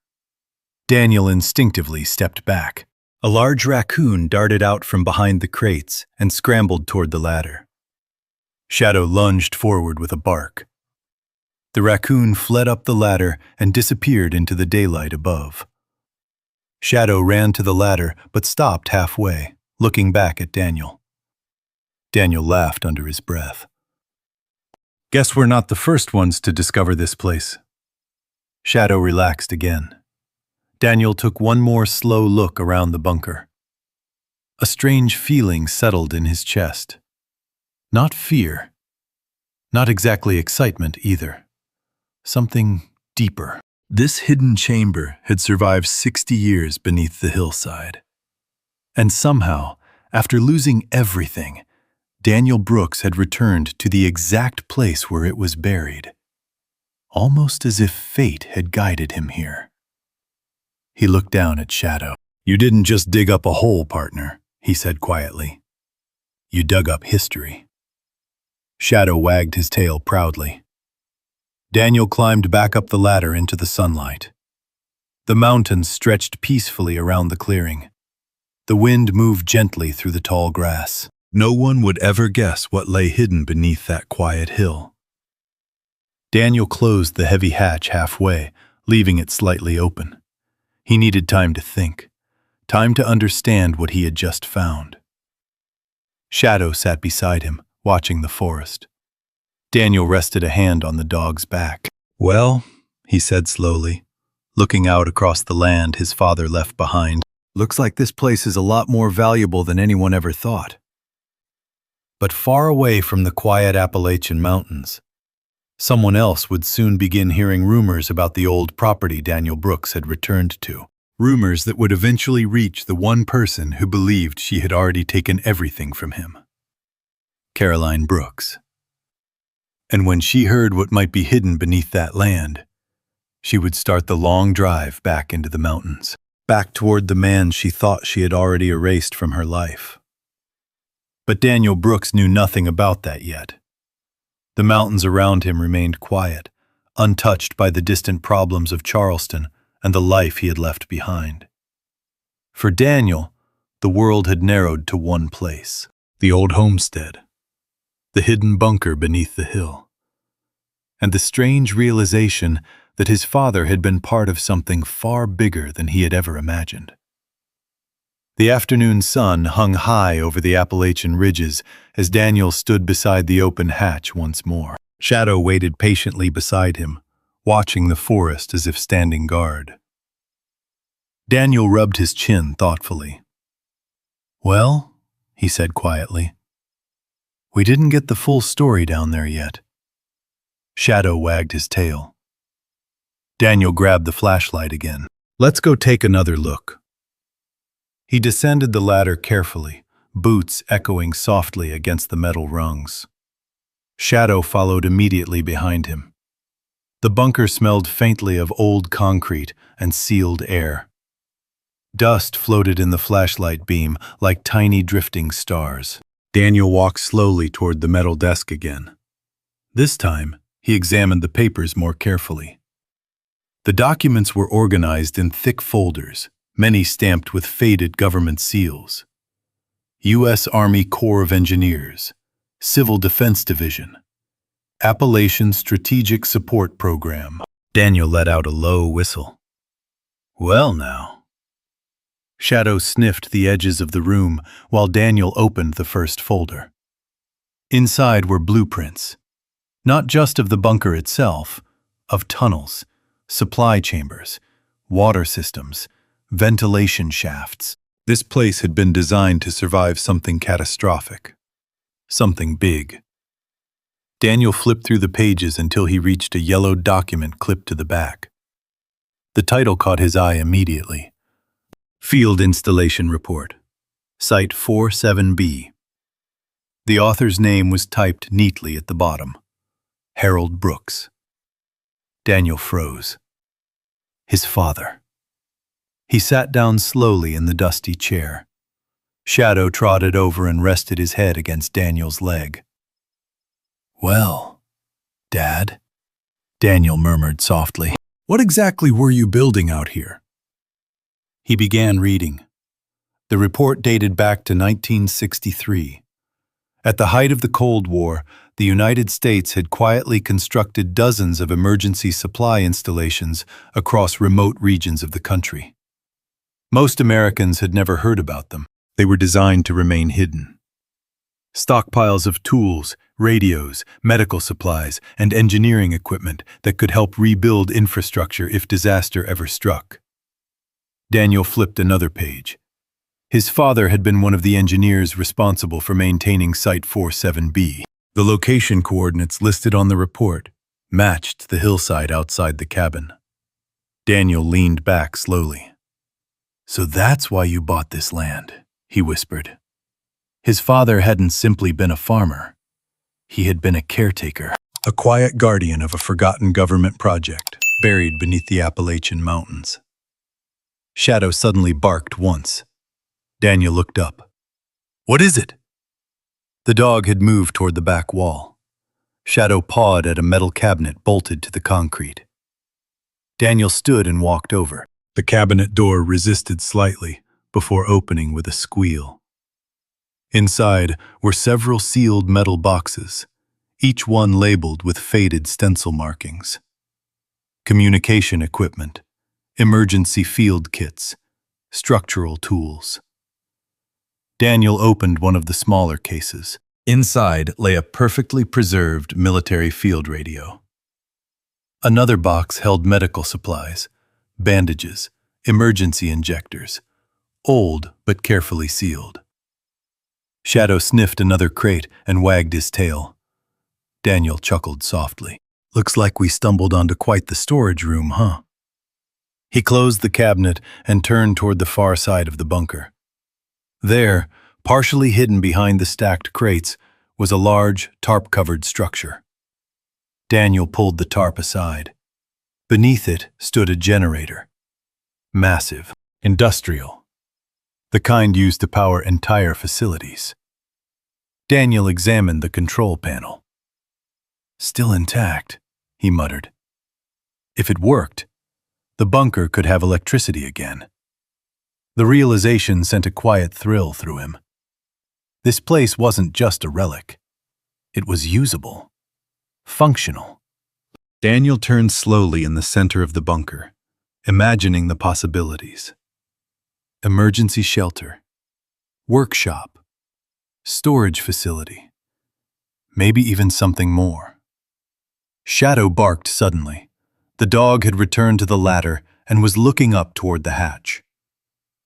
Speaker 1: Daniel instinctively stepped back. A large raccoon darted out from behind the crates and scrambled toward the ladder. Shadow lunged forward with a bark. The raccoon fled up the ladder and disappeared into the daylight above. Shadow ran to the ladder but stopped halfway, looking back at Daniel. Daniel laughed under his breath. Guess we're not the first ones to discover this place. Shadow relaxed again. Daniel took one more slow look around the bunker. A strange feeling settled in his chest. Not fear. Not exactly excitement either. Something deeper. This hidden chamber had survived 60 years beneath the hillside. And somehow, after losing everything, Daniel Brooks had returned to the exact place where it was buried. Almost as if fate had guided him here. He looked down at Shadow. You didn't just dig up a hole, partner, he said quietly. You dug up history. Shadow wagged his tail proudly. Daniel climbed back up the ladder into the sunlight. The mountains stretched peacefully around the clearing. The wind moved gently through the tall grass. No one would ever guess what lay hidden beneath that quiet hill. Daniel closed the heavy hatch halfway, leaving it slightly open. He needed time to think, time to understand what he had just found. Shadow sat beside him, watching the forest. Daniel rested a hand on the dog's back. "Well," he said slowly, looking out across the land his father left behind, "looks like this place is a lot more valuable than anyone ever thought." But far away from the quiet Appalachian mountains, someone else would soon begin hearing rumors about the old property Daniel Brooks had returned to. Rumors that would eventually reach the one person who believed she had already taken everything from him. Caroline Brooks. And when she heard what might be hidden beneath that land, she would start the long drive back into the mountains, back toward the man she thought she had already erased from her life. But Daniel Brooks knew nothing about that yet. The mountains around him remained quiet, untouched by the distant problems of Charleston and the life he had left behind. For Daniel, the world had narrowed to one place: the old homestead, the hidden bunker beneath the hill, and the strange realization that his father had been part of something far bigger than he had ever imagined. The afternoon sun hung high over the Appalachian ridges as Daniel stood beside the open hatch once more. Shadow waited patiently beside him, watching the forest as if standing guard. Daniel rubbed his chin thoughtfully. "Well," he said quietly, "we didn't get the full story down there yet." Shadow wagged his tail. Daniel grabbed the flashlight again. "Let's go take another look." He descended the ladder carefully, boots echoing softly against the metal rungs. Shadow followed immediately behind him. The bunker smelled faintly of old concrete and sealed air. Dust floated in the flashlight beam like tiny drifting stars. Daniel walked slowly toward the metal desk again. This time, he examined the papers more carefully. The documents were organized in thick folders, many stamped with faded government seals. U.S. Army Corps of Engineers, Civil Defense Division, Appalachian Strategic Support Program. Daniel let out a low whistle. "Well now." Shadow sniffed the edges of the room while Daniel opened the first folder. Inside were blueprints, not just of the bunker itself, of tunnels, supply chambers, water systems, ventilation shafts. This place had been designed to survive something catastrophic, something big. Daniel flipped through the pages until he reached a yellow document clipped to the back. The title caught his eye immediately. Field Installation Report, Site 47B. The author's name was typed neatly at the bottom: Harold Brooks. Daniel froze. His father. He sat down slowly in the dusty chair. Shadow trotted over and rested his head against Daniel's leg. "Well, Dad," Daniel murmured softly, "what exactly were you building out here?" He began reading. The report dated back to 1963. At the height of the Cold War, the United States had quietly constructed dozens of emergency supply installations across remote regions of the country. Most Americans had never heard about them. They were designed to remain hidden. Stockpiles of tools, radios, medical supplies, and engineering equipment that could help rebuild infrastructure if disaster ever struck. Daniel flipped another page. His father had been one of the engineers responsible for maintaining Site 47B. The location coordinates listed on the report matched the hillside outside the cabin. Daniel leaned back slowly. "So that's why you bought this land," he whispered. His father hadn't simply been a farmer. He had been a caretaker, a quiet guardian of a forgotten government project buried beneath the Appalachian Mountains. Shadow suddenly barked once. Daniel looked up. "What is it?" The dog had moved toward the back wall. Shadow pawed at a metal cabinet bolted to the concrete. Daniel stood and walked over. The cabinet door resisted slightly before opening with a squeal. Inside were several sealed metal boxes, each one labeled with faded stencil markings. Communication equipment, emergency field kits, structural tools. Daniel opened one of the smaller cases. Inside lay a perfectly preserved military field radio. Another box held medical supplies, bandages, emergency injectors, old but carefully sealed. Shadow sniffed another crate and wagged his tail. Daniel chuckled softly. Looks like we stumbled onto quite the storage room, huh? He closed the cabinet and turned toward the far side of the bunker. There, partially hidden behind the stacked crates, was a large, tarp-covered structure. Daniel pulled the tarp aside. Beneath it stood a generator. Massive, industrial. The kind used to power entire facilities. Daniel examined the control panel. Still intact, he muttered. If it worked, the bunker could have electricity again. The realization sent a quiet thrill through him. This place wasn't just a relic. It was usable, functional. Daniel turned slowly in the center of the bunker, imagining the possibilities. Emergency shelter, workshop, storage facility, maybe even something more. Shadow barked suddenly. The dog had returned to the ladder and was looking up toward the hatch.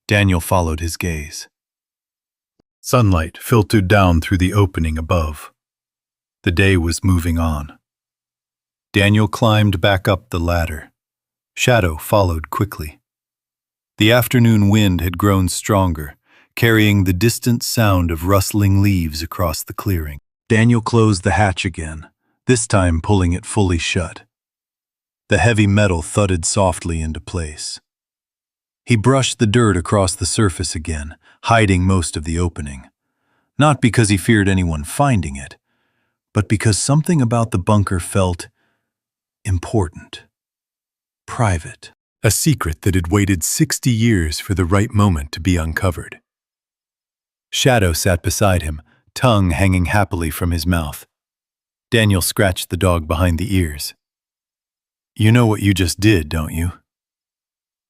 Speaker 1: Daniel followed his gaze. Sunlight filtered down through the opening above. The day was moving on. Daniel climbed back up the ladder. Shadow followed quickly. The afternoon wind had grown stronger, carrying the distant sound of rustling leaves across the clearing. Daniel closed the hatch again, this time pulling it fully shut. The heavy metal thudded softly into place. He brushed the dirt across the surface again, hiding most of the opening. Not because he feared anyone finding it, but because something about the bunker felt important, private. A secret that had waited 60 years for the right moment to be uncovered. Shadow sat beside him, tongue hanging happily from his mouth. Daniel scratched the dog behind the ears. You know what you just did, don't you?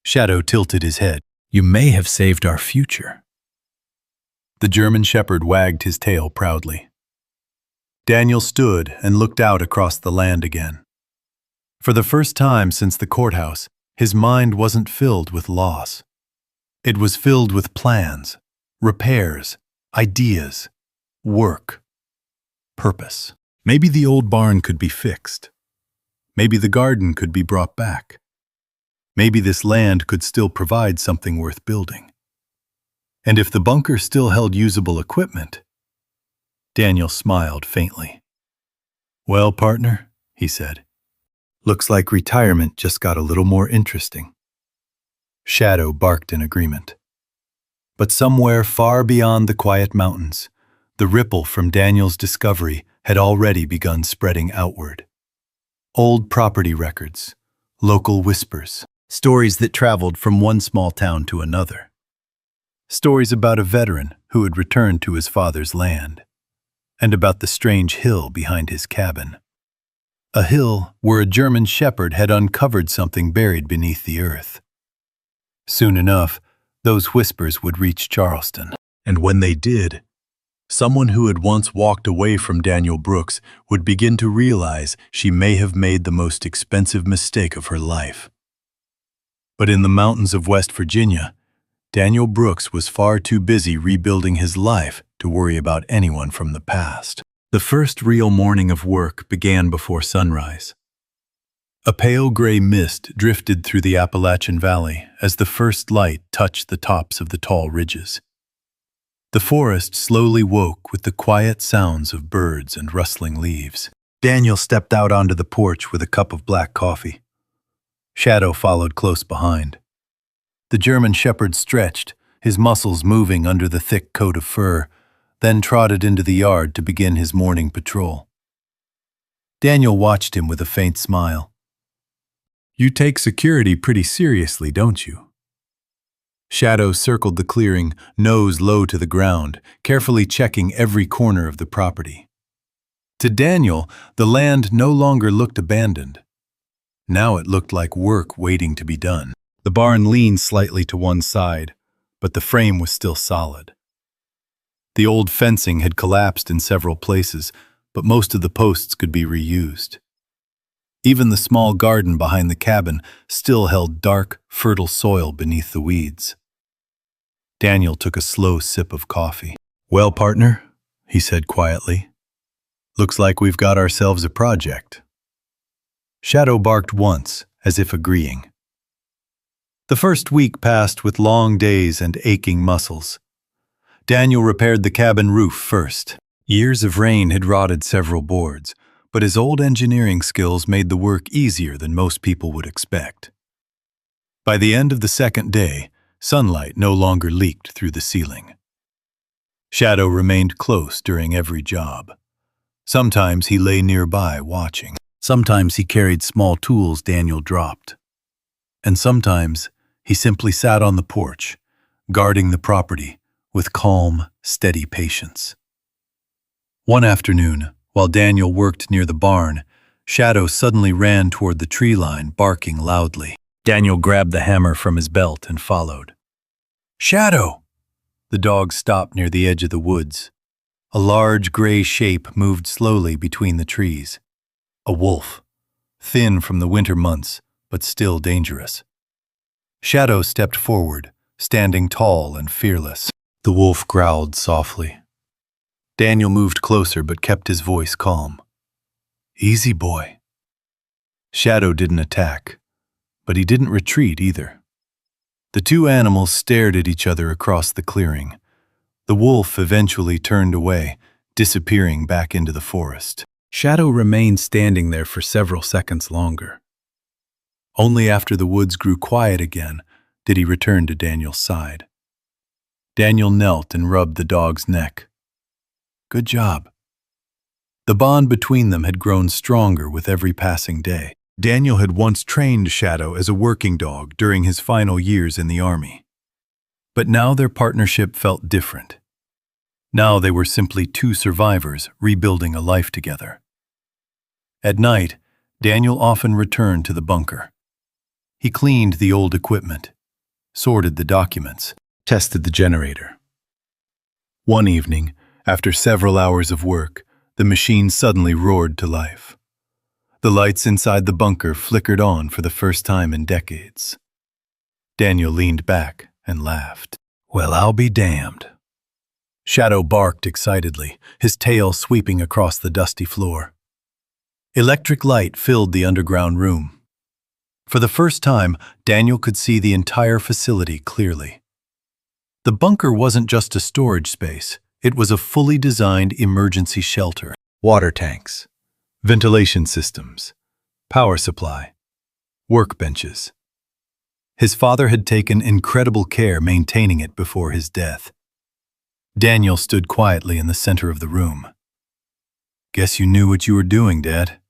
Speaker 1: Shadow tilted his head. You may have saved our future. The German shepherd wagged his tail proudly. Daniel stood and looked out across the land again. For the first time since the courthouse, his mind wasn't filled with loss. It was filled with plans, repairs, ideas, work, purpose. Maybe the old barn could be fixed. Maybe the garden could be brought back. Maybe this land could still provide something worth building. And if the bunker still held usable equipment, Daniel smiled faintly. Well, partner, he said. Looks like retirement just got a little more interesting. Shadow barked in agreement. But somewhere far beyond the quiet mountains, the ripple from Daniel's discovery had already begun spreading outward. Old property records, local whispers, stories that traveled from one small town to another. Stories about a veteran who had returned to his father's land, and about the strange hill behind his cabin. A hill where a German shepherd had uncovered something buried beneath the earth. Soon enough, those whispers would reach Charleston. And when they did, someone who had once walked away from Daniel Brooks would begin to realize she may have made the most expensive mistake of her life. But in the mountains of West Virginia, Daniel Brooks was far too busy rebuilding his life to worry about anyone from the past. The first real morning of work began before sunrise. A pale gray mist drifted through the Appalachian Valley as the first light touched the tops of the tall ridges. The forest slowly woke with the quiet sounds of birds and rustling leaves. Daniel stepped out onto the porch with a cup of black coffee. Shadow followed close behind. The German shepherd stretched, his muscles moving under the thick coat of fur, then trotted into the yard to begin his morning patrol. Daniel watched him with a faint smile. You take security pretty seriously, don't you? Shadow circled the clearing, nose low to the ground, carefully checking every corner of the property. To Daniel, the land no longer looked abandoned. Now it looked like work waiting to be done. The barn leaned slightly to one side, but the frame was still solid. The old fencing had collapsed in several places, but most of the posts could be reused. Even the small garden behind the cabin still held dark, fertile soil beneath the weeds. Daniel took a slow sip of coffee. "Well, partner," he said quietly, "looks like we've got ourselves a project." Shadow barked once, as if agreeing. The first week passed with long days and aching muscles. Daniel repaired the cabin roof first. Years of rain had rotted several boards, but his old engineering skills made the work easier than most people would expect. By the end of the second day, sunlight no longer leaked through the ceiling. Shadow remained close during every job. Sometimes he lay nearby watching. Sometimes he carried small tools Daniel dropped. And sometimes he simply sat on the porch, guarding the property with calm, steady patience. One afternoon, while Daniel worked near the barn, Shadow suddenly ran toward the tree line, barking loudly. Daniel grabbed the hammer from his belt and followed. "Shadow!" The dog stopped near the edge of the woods. A large gray shape moved slowly between the trees. A wolf, thin from the winter months, but still dangerous. Shadow stepped forward, standing tall and fearless. The wolf growled softly. Daniel moved closer but kept his voice calm. "Easy, boy." Shadow didn't attack, but he didn't retreat either. The two animals stared at each other across the clearing. The wolf eventually turned away, disappearing back into the forest. Shadow remained standing there for several seconds longer. Only after the woods grew quiet again did he return to Daniel's side. Daniel knelt and rubbed the dog's neck. "Good job." The bond between them had grown stronger with every passing day. Daniel had once trained Shadow as a working dog during his final years in the army. But now their partnership felt different. Now they were simply two survivors rebuilding a life together. At night, Daniel often returned to the bunker. He cleaned the old equipment, sorted the documents, tested the generator. One evening, after several hours of work, the machine suddenly roared to life. The lights inside the bunker flickered on for the first time in decades. Daniel leaned back and laughed. "Well, I'll be damned." Shadow barked excitedly, his tail sweeping across the dusty floor. Electric light filled the underground room. For the first time, Daniel could see the entire facility clearly. The bunker wasn't just a storage space. It was a fully designed emergency shelter. Water tanks, ventilation systems, power supply, workbenches. His father had taken incredible care maintaining it before his death. Daniel stood quietly in the center of the room. "Guess you knew what you were doing, Dad."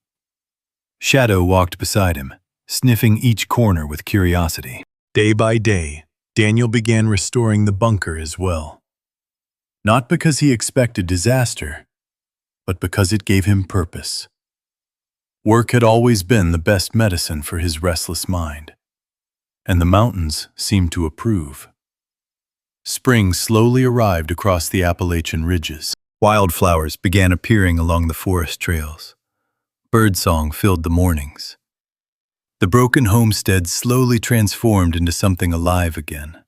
Speaker 1: Shadow walked beside him, sniffing each corner with curiosity. Day by day, Daniel began restoring the bunker as well. Not because he expected disaster, but because it gave him purpose. Work had always been the best medicine for his restless mind, and the mountains seemed to approve. Spring slowly arrived across the Appalachian ridges. Wildflowers began appearing along the forest trails. Birdsong filled the mornings. The broken homestead slowly transformed into something alive again.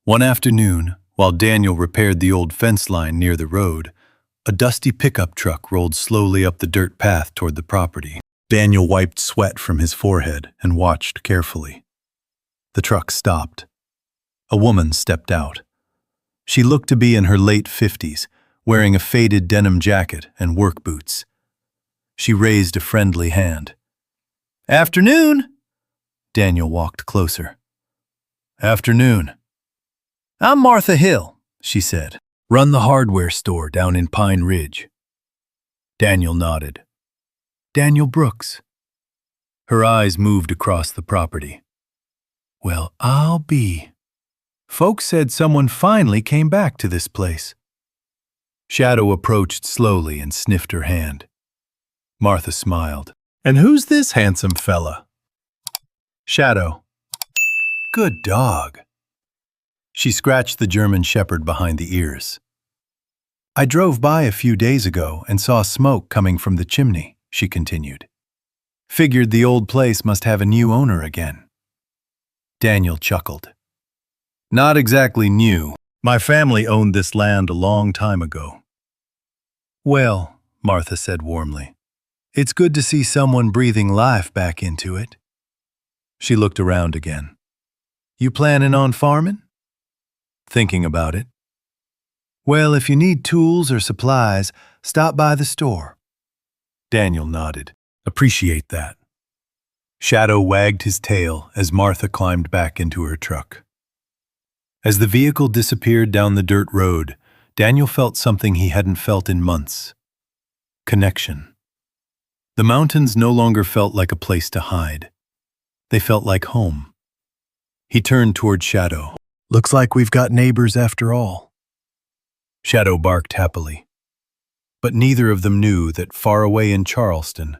Speaker 1: One afternoon, while Daniel repaired the old fence line near the road, a dusty pickup truck rolled slowly up the dirt path toward the property. Daniel wiped sweat from his forehead and watched carefully. The truck stopped. A woman stepped out. She looked to be in her late 50s, wearing a faded denim jacket and work boots. She raised a friendly hand. "Afternoon!" Daniel walked closer. "Afternoon." "I'm Martha Hill," she said. "Run the hardware store down in Pine Ridge." Daniel nodded. "Daniel Brooks." Her eyes moved across the property. "Well, I'll be." Folks said someone finally came back to this place. Shadow approached slowly and sniffed her hand. Martha smiled. And who's this handsome fella? Shadow. Good dog. She scratched the German shepherd behind the ears. I drove by a few days ago and saw smoke coming from the chimney, she continued. Figured the old place must have a new owner again. Daniel chuckled. Not exactly new. My family owned this land a long time ago. Well, Martha said warmly, it's good to see someone breathing life back into it. She looked around again. You planning on farming? Thinking about it. Well, if you need tools or supplies, stop by the store. Daniel nodded. Appreciate that. Shadow wagged his tail as Martha climbed back into her truck. As the vehicle disappeared down the dirt road, Daniel felt something he hadn't felt in months. Connection. The mountains no longer felt like a place to hide. They felt like home. He turned toward Shadow. Looks like we've got neighbors after all. Shadow barked happily. But neither of them knew that far away in Charleston,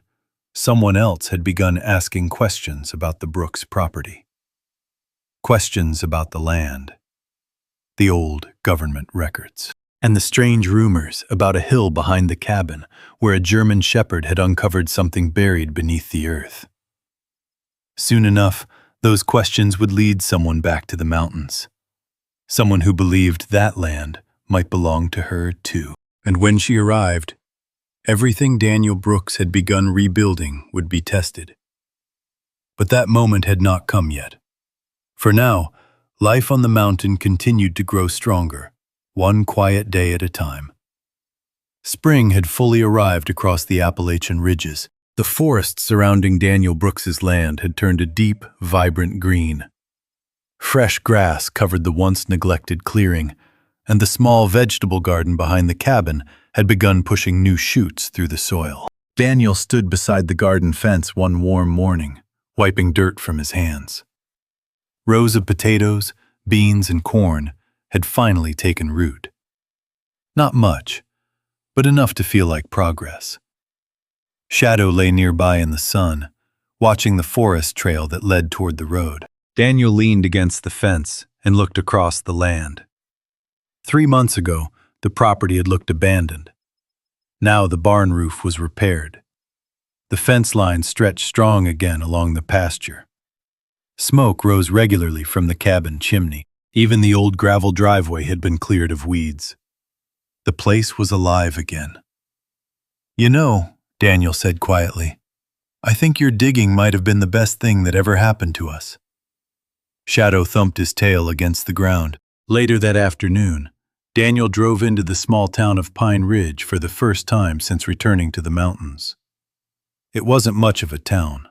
Speaker 1: someone else had begun asking questions about the Brooks property. Questions about the land, the old government records, and the strange rumors about a hill behind the cabin where a German shepherd had uncovered something buried beneath the earth. Soon enough, those questions would lead someone back to the mountains. Someone who believed that land might belong to her too. And when she arrived, everything Daniel Brooks had begun rebuilding would be tested. But that moment had not come yet. For now, life on the mountain continued to grow stronger, one quiet day at a time. Spring had fully arrived across the Appalachian ridges. The forest surrounding Daniel Brooks's land had turned a deep, vibrant green. Fresh grass covered the once neglected clearing, and the small vegetable garden behind the cabin had begun pushing new shoots through the soil. Daniel stood beside the garden fence one warm morning, wiping dirt from his hands. Rows of potatoes, beans, and corn had finally taken root. Not much, but enough to feel like progress. Shadow lay nearby in the sun, watching the forest trail that led toward the road. Daniel leaned against the fence and looked across the land. 3 months ago, the property had looked abandoned. Now the barn roof was repaired. The fence line stretched strong again along the pasture. Smoke rose regularly from the cabin chimney. Even the old gravel driveway had been cleared of weeds. The place was alive again. You know, Daniel said quietly, I think your digging might have been the best thing that ever happened to us. Shadow thumped his tail against the ground. Later that afternoon, Daniel drove into the small town of Pine Ridge for the first time since returning to the mountains. It wasn't much of a town.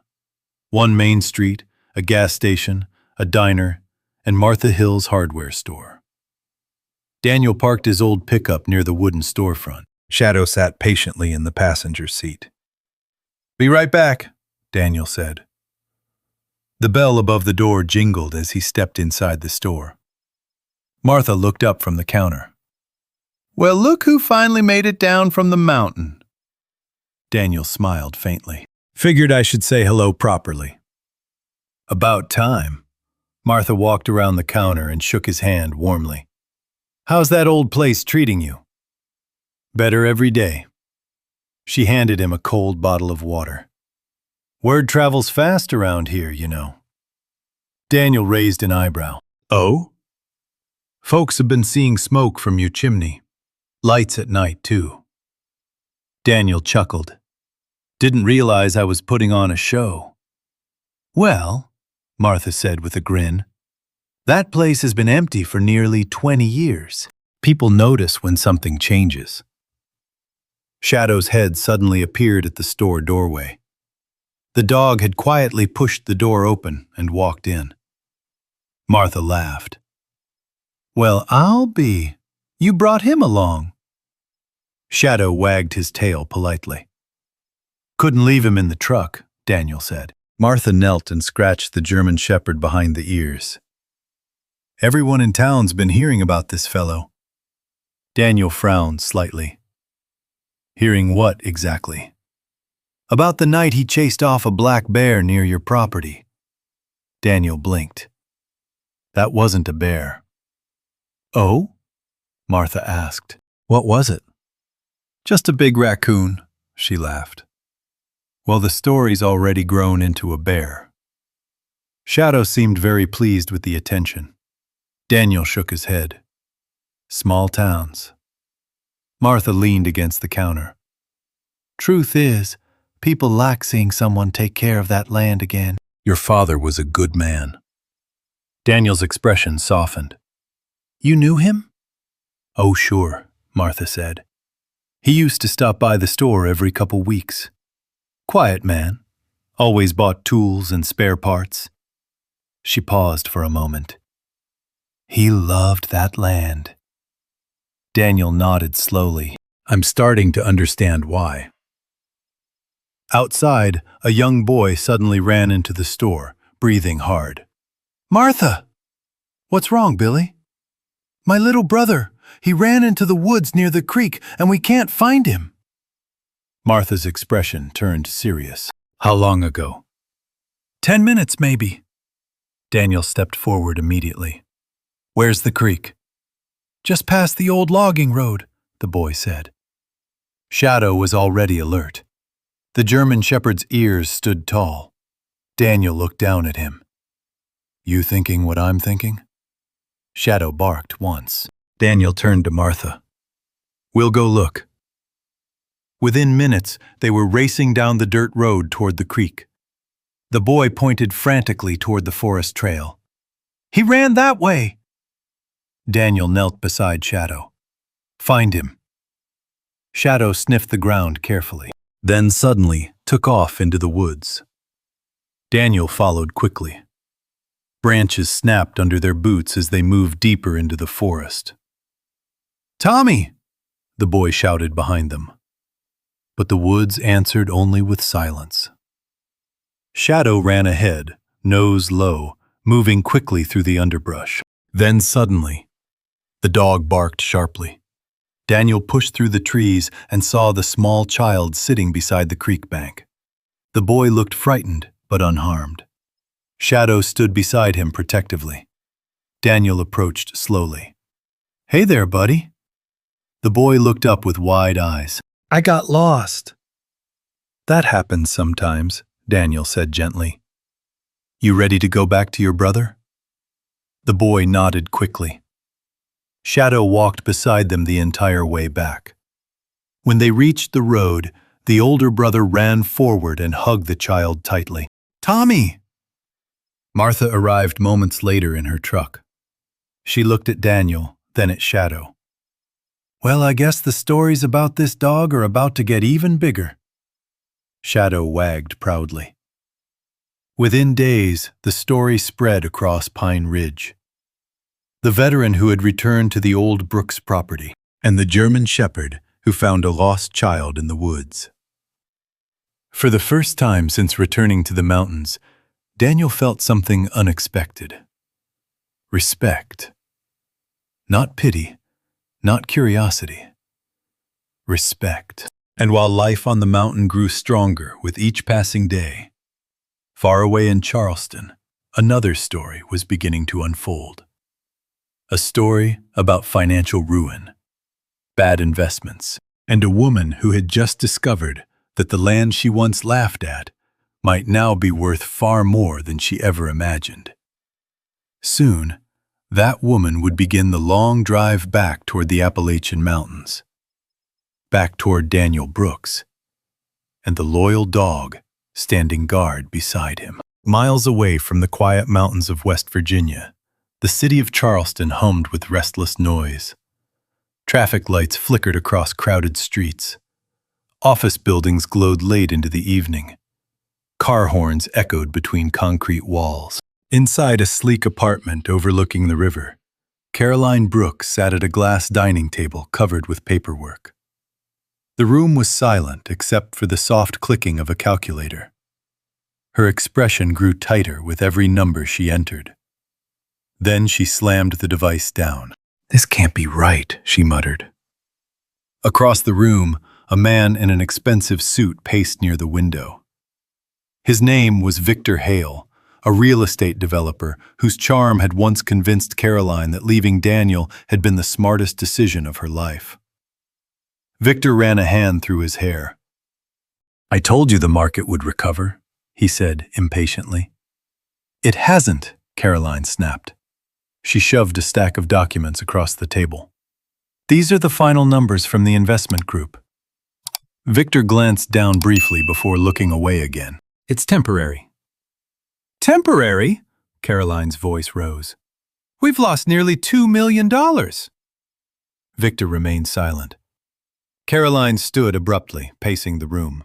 Speaker 1: One main street, a gas station, a diner, and Martha Hill's hardware store. Daniel parked his old pickup near the wooden storefront. Shadow sat patiently in the passenger seat. Be right back, Daniel said. The bell above the door jingled as he stepped inside the store. Martha looked up from the counter. Well, look who finally made it down from the mountain. Daniel smiled faintly. Figured I should say hello properly. About time. Martha walked around the counter and shook his hand warmly. How's that old place treating you? Better every day. She handed him a cold bottle of water. Word travels fast around here, you know. Daniel raised an eyebrow. Oh? Folks have been seeing smoke from your chimney. Lights at night, too. Daniel chuckled. Didn't realize I was putting on a show. Well, Martha said with a grin, that place has been empty for nearly 20 years. People notice when something changes. Shadow's head suddenly appeared at the store doorway. The dog had quietly pushed the door open and walked in. Martha laughed. Well, I'll be. You brought him along. Shadow wagged his tail politely. Couldn't leave him in the truck, Daniel said. Martha knelt and scratched the German shepherd behind the ears. Everyone in town's been hearing about this fellow. Daniel frowned slightly. Hearing what exactly? About the night he chased off a black bear near your property. Daniel blinked. That wasn't a bear. Oh? Martha asked. What was it? Just a big raccoon, she laughed. Well, the story's already grown into a bear. Shadow seemed very pleased with the attention. Daniel shook his head. Small towns. Martha leaned against the counter. Truth is, people like seeing someone take care of that land again. Your father was a good man. Daniel's expression softened. You knew him? Oh, sure, Martha said. He used to stop by the store every couple weeks. Quiet man. Always bought tools and spare parts. She paused for a moment. He loved that land. Daniel nodded slowly. I'm starting to understand why. Outside, a young boy suddenly ran into the store, breathing hard. Martha! What's wrong, Billy? My little brother. He ran into the woods near the creek, and we can't find him. Martha's expression turned serious. How long ago? 10 minutes, maybe. Daniel stepped forward immediately. Where's the creek? Just past the old logging road, the boy said. Shadow was already alert. The German shepherd's ears stood tall. Daniel looked down at him. You thinking what I'm thinking? Shadow barked once. Daniel turned to Martha. We'll go look. Within minutes, they were racing down the dirt road toward the creek. The boy pointed frantically toward the forest trail. He ran that way! Daniel knelt beside Shadow. Find him. Shadow sniffed the ground carefully, then suddenly took off into the woods. Daniel followed quickly. Branches snapped under their boots as they moved deeper into the forest. Tommy! The boy shouted behind them. But the woods answered only with silence. Shadow ran ahead, nose low, moving quickly through the underbrush. Then suddenly, the dog barked sharply. Daniel pushed through the trees and saw the small child sitting beside the creek bank. The boy looked frightened, but unharmed. Shadow stood beside him protectively. Daniel approached slowly. Hey there, buddy. The boy looked up with wide eyes. I got lost. That happens sometimes, Daniel said gently. You ready to go back to your brother? The boy nodded quickly. Shadow walked beside them the entire way back. When they reached the road, the older brother ran forward and hugged the child tightly. Tommy! Martha arrived moments later in her truck. She looked at Daniel, then at Shadow. Well, I guess the stories about this dog are about to get even bigger. Shadow wagged proudly. Within days, the story spread across Pine Ridge. The veteran who had returned to the old Brooks property, and the German shepherd who found a lost child in the woods. For the first time since returning to the mountains, Daniel felt something unexpected. Respect. Not pity, not curiosity. Respect. And while life on the mountain grew stronger with each passing day, far away in Charleston, another story was beginning to unfold. A story about financial ruin, bad investments, and a woman who had just discovered that the land she once laughed at might now be worth far more than she ever imagined. Soon, that woman would begin the long drive back toward the Appalachian Mountains, back toward Daniel Brooks, and the loyal dog standing guard beside him. Miles away from the quiet mountains of West Virginia, the city of Charleston hummed with restless noise. Traffic lights flickered across crowded streets. Office buildings glowed late into the evening. Car horns echoed between concrete walls. Inside a sleek apartment overlooking the river, Caroline Brooks sat at a glass dining table covered with paperwork. The room was silent except for the soft clicking of a calculator. Her expression grew tighter with every number she entered. Then she slammed the device down. "This can't be right," she muttered. Across the room, a man in an expensive suit paced near the window. His name was Victor Hale, a real estate developer whose charm had once convinced Caroline that leaving Daniel had been the smartest decision of her life. Victor ran a hand through his hair. "I told you the market would recover," he said impatiently. "It hasn't," Caroline snapped. She shoved a stack of documents across the table. "These are the final numbers from the investment group." Victor glanced down briefly before looking away again. "It's temporary." "Temporary?" Caroline's voice rose. "We've lost nearly $2 million." Victor remained silent. Caroline stood abruptly, pacing the room.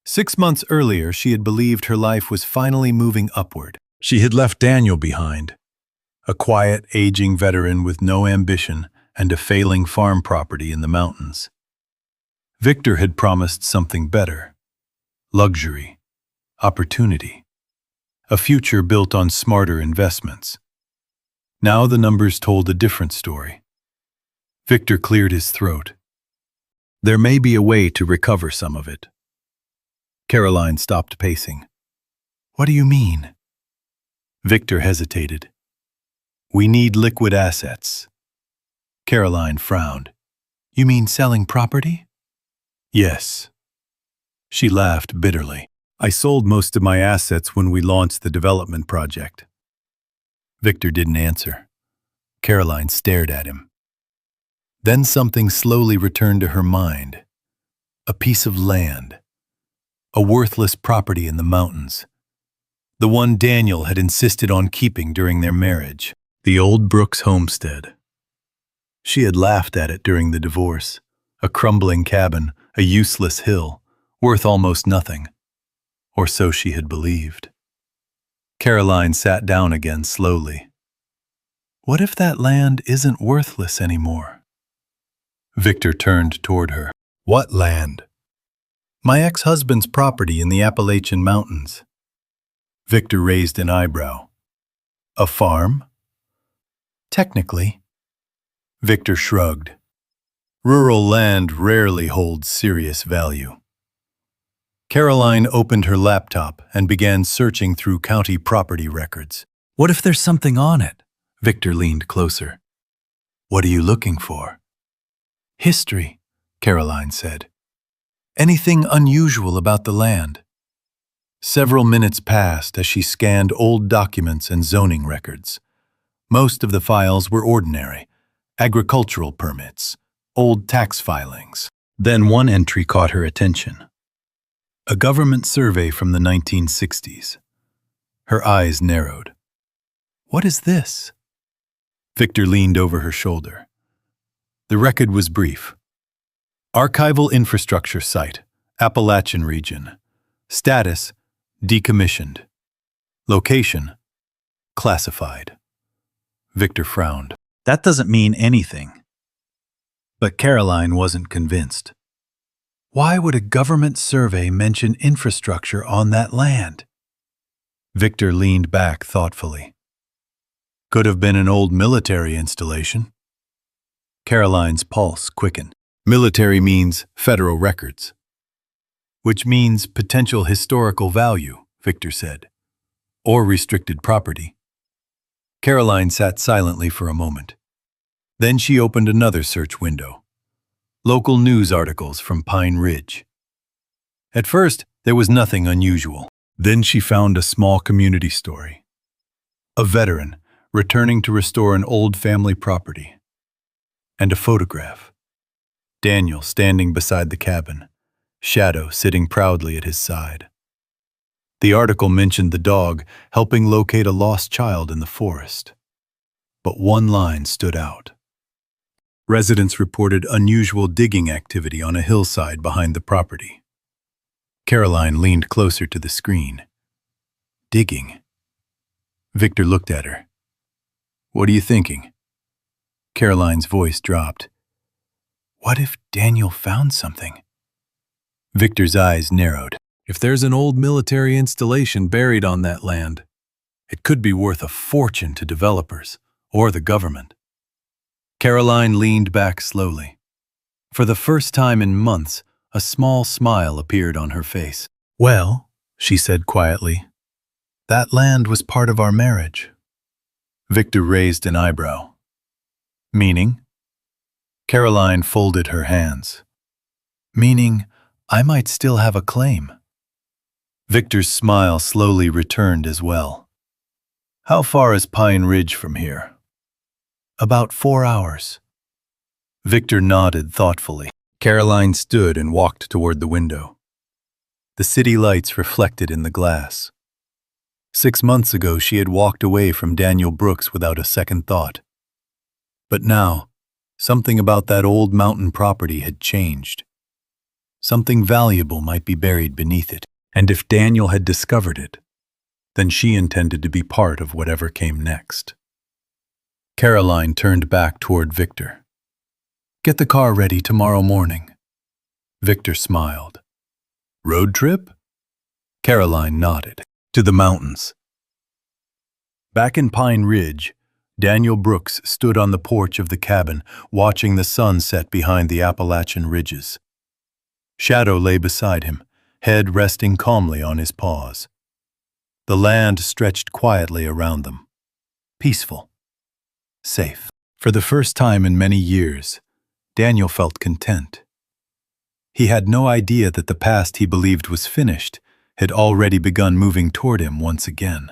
Speaker 1: 6 months earlier, she had believed her life was finally moving upward. She had left Daniel behind, a quiet, aging veteran with no ambition and a failing farm property in the mountains. Victor had promised something better: luxury, opportunity, a future built on smarter investments. Now the numbers told a different story. Victor cleared his throat. "There may be a way to recover some of it." Caroline stopped pacing. "What do you mean?" Victor hesitated. "We need liquid assets." Caroline frowned. "You mean selling property?" "Yes." She laughed bitterly. "I sold most of my assets when we launched the development project." Victor didn't answer. Caroline stared at him. Then something slowly returned to her mind. A piece of land. A worthless property in the mountains. The one Daniel had insisted on keeping during their marriage. The old Brooks homestead. She had laughed at it during the divorce. A crumbling cabin, a useless hill, worth almost nothing. Or so she had believed. Caroline sat down again slowly. What if that land isn't worthless anymore? Victor turned toward her. "What land?" "My ex-husband's property in the Appalachian Mountains." Victor raised an eyebrow. "A farm?" "Technically." Victor shrugged. Rural land rarely holds serious value. Caroline opened her laptop and began searching through county property records. "What if there's something on it?" Victor leaned closer. "What are you looking for?" "History," Caroline said. "Anything unusual about the land." Several minutes passed as she scanned old documents and zoning records. Most of the files were ordinary: agricultural permits, old tax filings. Then one entry caught her attention. A government survey from the 1960s. Her eyes narrowed. "What is this?" Victor leaned over her shoulder. The record was brief. Archival infrastructure site, Appalachian region. Status: decommissioned. Location: classified. Victor frowned. "That doesn't mean anything." But Caroline wasn't convinced. Why would a government survey mention infrastructure on that land? Victor leaned back thoughtfully. Could have been an old military installation. Caroline's pulse quickened. Military means federal records. Which means potential historical value, Victor said. Or restricted property. Caroline sat silently for a moment. Then she opened another search window. Local news articles from Pine Ridge. At first, there was nothing unusual. Then she found a small community story. A veteran returning to restore an old family property. And a photograph. Daniel standing beside the cabin, Shadow sitting proudly at his side. The article mentioned the dog helping locate a lost child in the forest. But one line stood out. Residents reported unusual digging activity on a hillside behind the property. Caroline leaned closer to the screen. Digging. Victor looked at her. What are you thinking? Caroline's voice dropped. What if Daniel found something? Victor's eyes narrowed. If there's an old military installation buried on that land, It could be worth a fortune to developers or the government. Caroline leaned back slowly. For the first time in months, a small smile appeared on her face. "Well," she said quietly, "that land was part of our marriage." Victor raised an eyebrow. "Meaning?" Caroline folded her hands. "Meaning, I might still have a claim." Victor's smile slowly returned as well. "How far is Pine Ridge from here?" "About 4 hours." Victor nodded thoughtfully. Caroline stood and walked toward the window. The city lights reflected in the glass. 6 months ago, she had walked away from Daniel Brooks without a second thought. But now, something about that old mountain property had changed. Something valuable might be buried beneath it, and if Daniel had discovered it, then she intended to be part of whatever came next. Caroline turned back toward Victor. "Get the car ready tomorrow morning." Victor smiled. "Road trip?" Caroline nodded. "To the mountains." Back in Pine Ridge, Daniel Brooks stood on the porch of the cabin, watching the sun set behind the Appalachian ridges. Shadow lay beside him, head resting calmly on his paws. The land stretched quietly around them. Peaceful. Safe. For the first time in many years, Daniel felt content. He had no idea that the past he believed was finished had already begun moving toward him once again.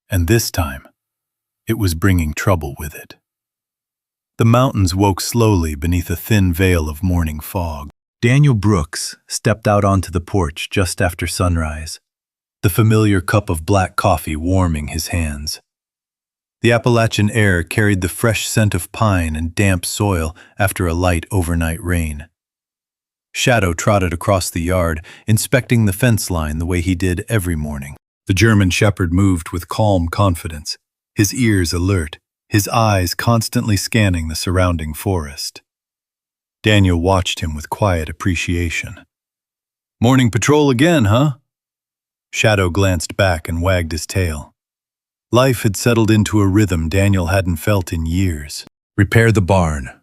Speaker 1: And this time, it was bringing trouble with it. The mountains woke slowly beneath a thin veil of morning fog. Daniel Brooks stepped out onto the porch just after sunrise, the familiar cup of black coffee warming his hands. The Appalachian air carried the fresh scent of pine and damp soil after a light overnight rain. Shadow trotted across the yard, inspecting the fence line the way he did every morning. The German shepherd moved with calm confidence, his ears alert, his eyes constantly scanning the surrounding forest. Daniel watched him with quiet appreciation. "Morning patrol again, huh?" Shadow glanced back and wagged his tail. Life had settled into a rhythm Daniel hadn't felt in years. Repair the barn,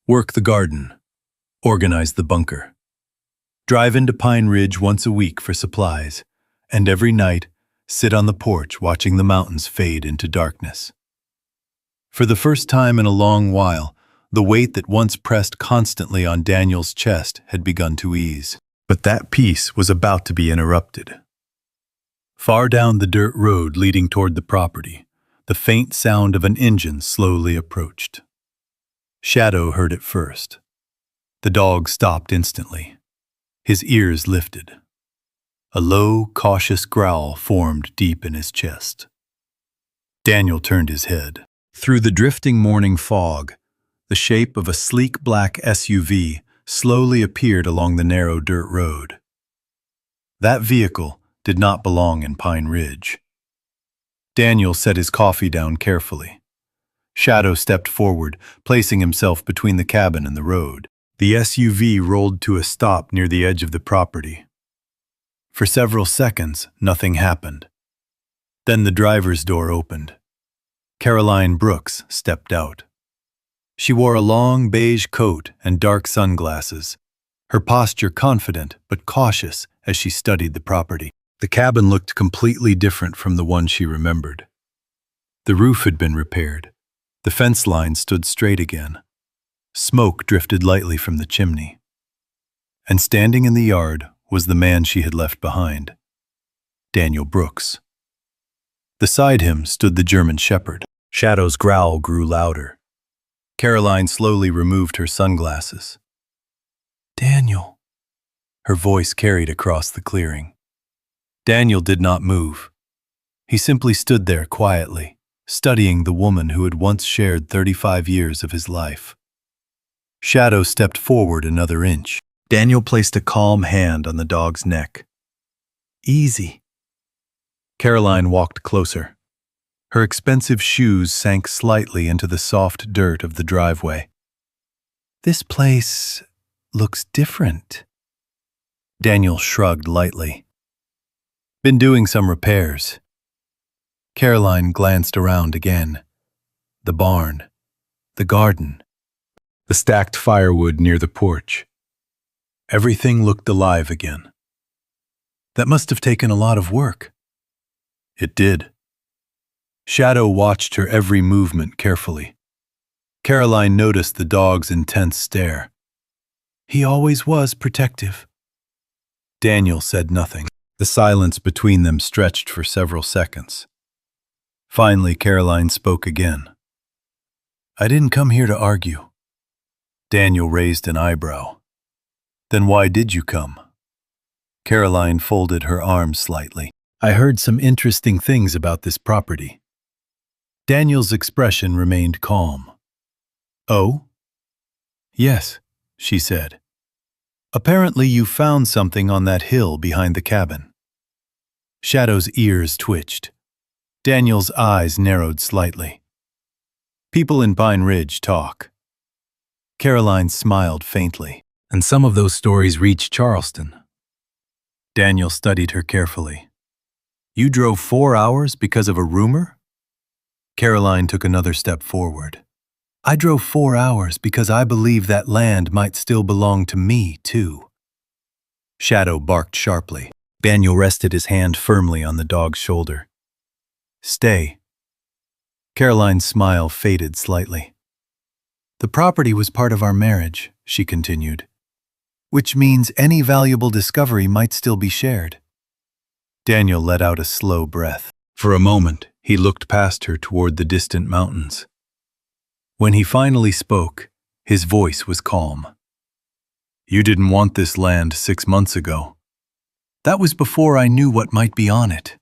Speaker 1: work the garden, organize the bunker. Drive into Pine Ridge once a week for supplies, and every night sit on the porch watching the mountains fade into darkness. For the first time in a long while, the weight that once pressed constantly on Daniel's chest had begun to ease. But that peace was about to be interrupted. Far down the dirt road leading toward the property, the faint sound of an engine slowly approached. Shadow heard it first. The dog stopped instantly. His ears lifted. A low, cautious growl formed deep in his chest. Daniel turned his head. Through the drifting morning fog, the shape of a sleek black SUV slowly appeared along the narrow dirt road. That vehicle did not belong in Pine Ridge. Daniel set his coffee down carefully. Shadow stepped forward, placing himself between the cabin and the road. The SUV rolled to a stop near the edge of the property. For several seconds, nothing happened. Then the driver's door opened. Caroline Brooks stepped out. She wore a long beige coat and dark sunglasses, her posture confident but cautious as she studied the property. The cabin looked completely different from the one she remembered. The roof had been repaired. The fence line stood straight again. Smoke drifted lightly from the chimney. And standing in the yard was the man she had left behind, Daniel Brooks. Beside him stood the German shepherd. Shadow's growl grew louder. Caroline slowly removed her sunglasses. "Daniel," her voice carried across the clearing. Daniel did not move. He simply stood there quietly, studying the woman who had once shared 35 years of his life. Shadow stepped forward another inch. Daniel placed a calm hand on the dog's neck. "Easy." Caroline walked closer. Her expensive shoes sank slightly into the soft dirt of the driveway. "This place looks different." Daniel shrugged lightly. "Been doing some repairs." Caroline glanced around again. The barn, the garden, the stacked firewood near the porch. Everything looked alive again. That must have taken a lot of work. It did. Shadow watched her every movement carefully. Caroline noticed the dog's intense stare. He always was protective. Daniel said nothing. The silence between them stretched for several seconds. Finally, Caroline spoke again. I didn't come here to argue. Daniel raised an eyebrow. Then why did you come? Caroline folded her arms slightly. I heard some interesting things about this property. Daniel's expression remained calm. Oh? Yes, she said. Apparently you found something on that hill behind the cabin. Shadow's ears twitched. Daniel's eyes narrowed slightly. People in Pine Ridge talk. Caroline smiled faintly. And some of those stories reached Charleston. Daniel studied her carefully. You drove 4 hours because of a rumor? Caroline took another step forward. I drove 4 hours because I believe that land might still belong to me, too. Shadow barked sharply. Daniel rested his hand firmly on the dog's shoulder. Stay. Caroline's smile faded slightly. The property was part of our marriage, she continued, which means any valuable discovery might still be shared. Daniel let out a slow breath. For a moment, he looked past her toward the distant mountains. When he finally spoke, his voice was calm. You didn't want this land 6 months ago. That was before I knew what might be on it.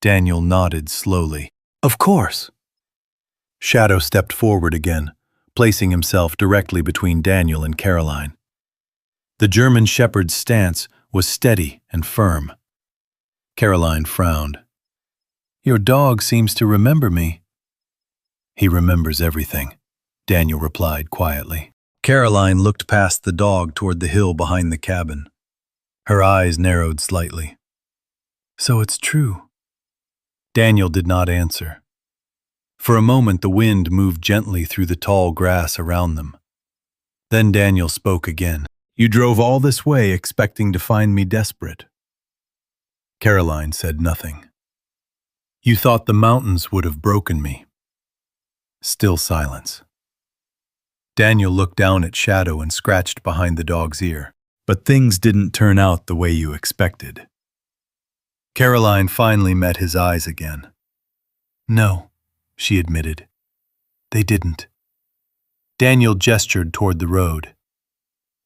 Speaker 1: Daniel nodded slowly. Of course. Shadow stepped forward again, placing himself directly between Daniel and Caroline. The German shepherd's stance was steady and firm. Caroline frowned. Your dog seems to remember me. He remembers everything, Daniel replied quietly. Caroline looked past the dog toward the hill behind the cabin. Her eyes narrowed slightly. So it's true. Daniel did not answer. For a moment the wind moved gently through the tall grass around them. Then Daniel spoke again. You drove all this way expecting to find me desperate. Caroline said nothing. You thought the mountains would have broken me. Still silence. Daniel looked down at Shadow and scratched behind the dog's ear. But things didn't turn out the way you expected. Caroline finally met his eyes again. No, she admitted. They didn't. Daniel gestured toward the road.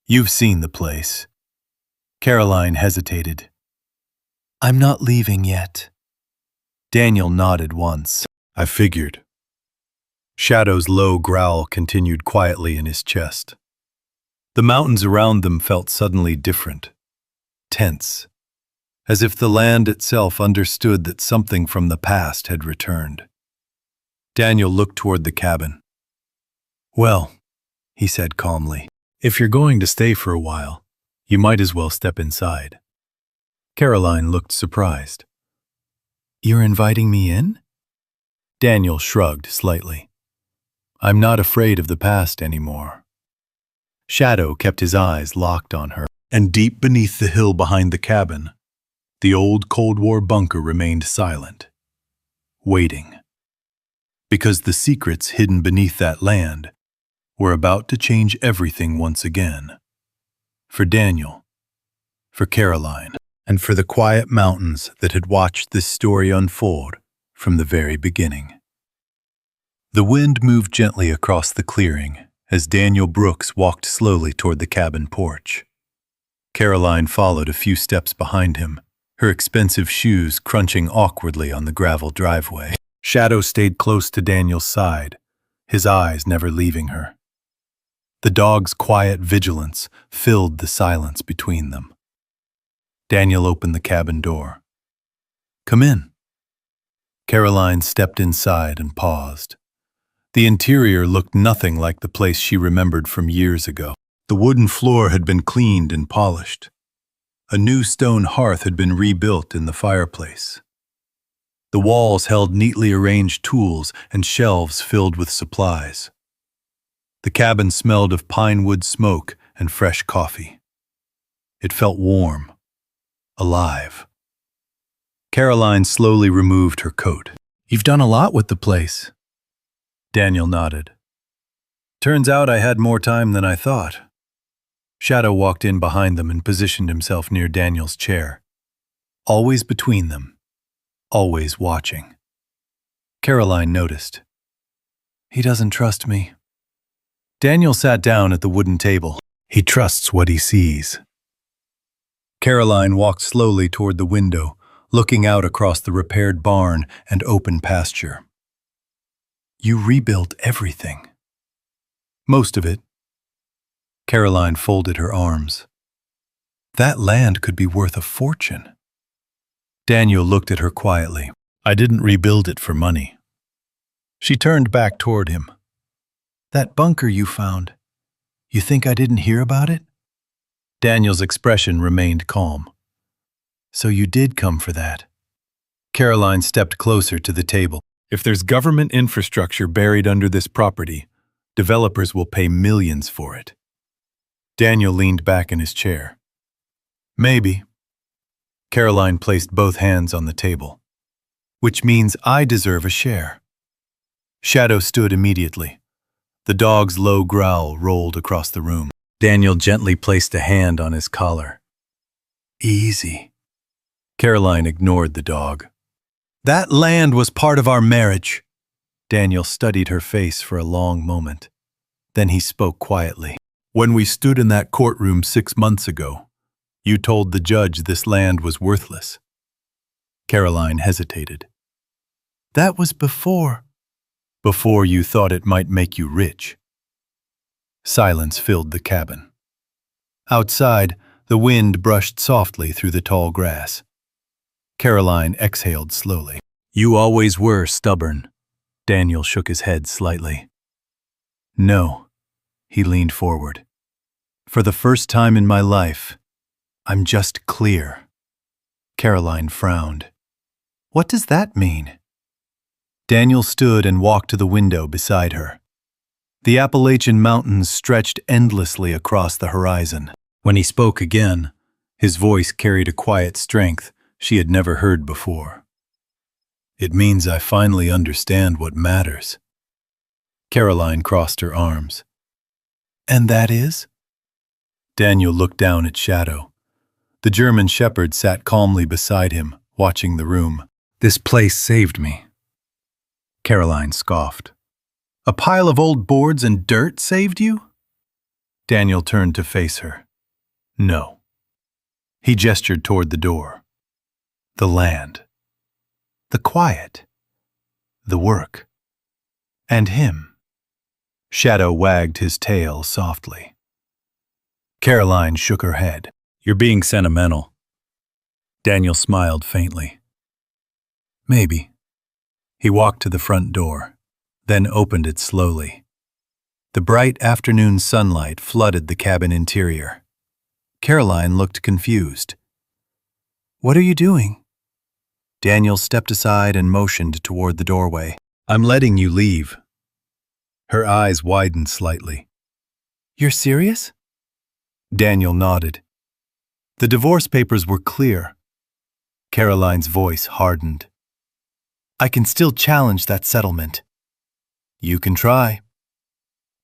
Speaker 1: You've seen the place. Caroline hesitated. I'm not leaving yet. Daniel nodded once. I figured. Shadow's low growl continued quietly in his chest. The mountains around them felt suddenly different, tense, as if the land itself understood that something from the past had returned. Daniel looked toward the cabin. Well, he said calmly, if you're going to stay for a while, you might as well step inside. Caroline looked surprised. You're inviting me in? Daniel shrugged slightly. I'm not afraid of the past anymore. Shadow kept his eyes locked on her, and deep beneath the hill behind the cabin, the old Cold War bunker remained silent, waiting. Because the secrets hidden beneath that land were about to change everything once again. For Daniel, for Caroline, and for the quiet mountains that had watched this story unfold from the very beginning. The wind moved gently across the clearing as Daniel Brooks walked slowly toward the cabin porch. Caroline followed a few steps behind him, her expensive shoes crunching awkwardly on the gravel driveway. Shadow stayed close to Daniel's side, his eyes never leaving her. The dog's quiet vigilance filled the silence between them. Daniel opened the cabin door. Come in. Caroline stepped inside and paused. The interior looked nothing like the place she remembered from years ago. The wooden floor had been cleaned and polished. A new stone hearth had been rebuilt in the fireplace. The walls held neatly arranged tools and shelves filled with supplies. The cabin smelled of pine wood smoke and fresh coffee. It felt warm, alive. Caroline slowly removed her coat. "You've done a lot with the place." Daniel nodded. "Turns out I had more time than I thought." Shadow walked in behind them and positioned himself near Daniel's chair. Always between them, always watching. Caroline noticed. "He doesn't trust me." Daniel sat down at the wooden table. "He trusts what he sees." Caroline walked slowly toward the window, looking out across the repaired barn and open pasture. "You rebuilt everything." "Most of it." Caroline folded her arms. "That land could be worth a fortune." Daniel looked at her quietly. "I didn't rebuild it for money." She turned back toward him. "That bunker you found, you think I didn't hear about it?" Daniel's expression remained calm. "So you did come for that." Caroline stepped closer to the table. "If there's government infrastructure buried under this property, developers will pay millions for it." Daniel leaned back in his chair. "Maybe." Caroline placed both hands on the table. "Which means I deserve a share." Shadow stood immediately. The dog's low growl rolled across the room. Daniel gently placed a hand on his collar. "Easy." Caroline ignored the dog. "That land was part of our marriage." Daniel studied her face for a long moment. Then he spoke quietly. "When we stood in that courtroom 6 months ago, you told the judge this land was worthless." Caroline hesitated. "That was before." "Before you thought it might make you rich." Silence filled the cabin. Outside, the wind brushed softly through the tall grass. Caroline exhaled slowly. "You always were stubborn." Daniel shook his head slightly. "No." He leaned forward. "For the first time in my life, I'm just clear." Caroline frowned. "What does that mean?" Daniel stood and walked to the window beside her. The Appalachian mountains stretched endlessly across the horizon. When he spoke again, his voice carried a quiet strength she had never heard before. "It means I finally understand what matters." Caroline crossed her arms. "And that is?" Daniel looked down at Shadow. The German shepherd sat calmly beside him, watching the room. "This place saved me." Caroline scoffed. "A pile of old boards and dirt saved you?" Daniel turned to face her. "No." He gestured toward the door. "The land. The quiet. The work. And him." Shadow wagged his tail softly. Caroline shook her head. "You're being sentimental." Daniel smiled faintly. "Maybe." He walked to the front door, then opened it slowly. The bright afternoon sunlight flooded the cabin interior. Caroline looked confused. "What are you doing?" Daniel stepped aside and motioned toward the doorway. "I'm letting you leave." Her eyes widened slightly. "You're serious?" Daniel nodded. The divorce papers were clear. Caroline's voice hardened. "I can still challenge that settlement." "You can try."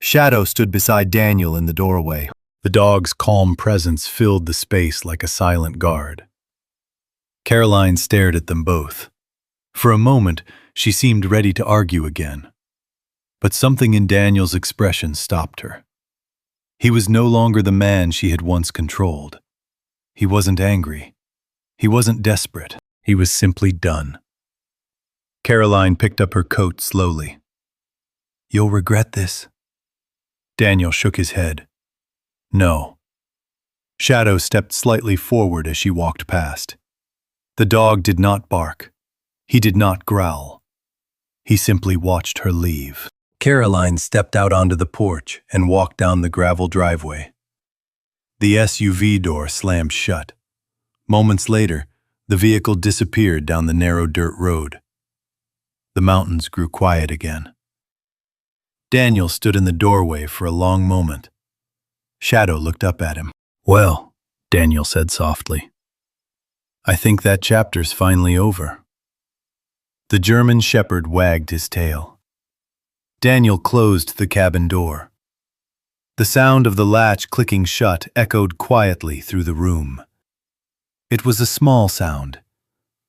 Speaker 1: Shadow stood beside Daniel in the doorway. The dog's calm presence filled the space like a silent guard. Caroline stared at them both. For a moment, she seemed ready to argue again. But something in Daniel's expression stopped her. He was no longer the man she had once controlled. He wasn't angry. He wasn't desperate. He was simply done. Caroline picked up her coat slowly. "You'll regret this." Daniel shook his head. "No." Shadow stepped slightly forward as she walked past. The dog did not bark. He did not growl. He simply watched her leave. Caroline stepped out onto the porch and walked down the gravel driveway. The SUV door slammed shut. Moments later, the vehicle disappeared down the narrow dirt road. the mountains grew quiet again. Daniel stood in the doorway for a long moment. Shadow looked up at him. "Well," Daniel said softly, "I think that chapter's finally over." The German shepherd wagged his tail. Daniel closed the cabin door. The sound of the latch clicking shut echoed quietly through the room. It was a small sound,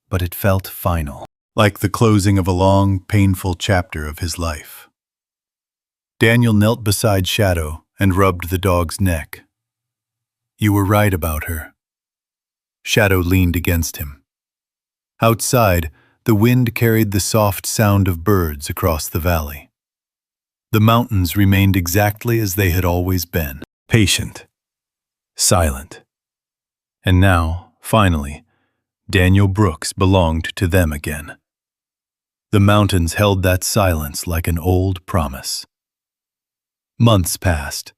Speaker 1: but it felt final, like the closing of a long, painful chapter of his life. Daniel knelt beside Shadow and rubbed the dog's neck. "You were right about her." Shadow leaned against him. Outside, the wind carried the soft sound of birds across the valley. The mountains remained exactly as they had always been, patient, silent. And now, finally, Daniel Brooks belonged to them again. The mountains held that silence like an old promise. Months passed.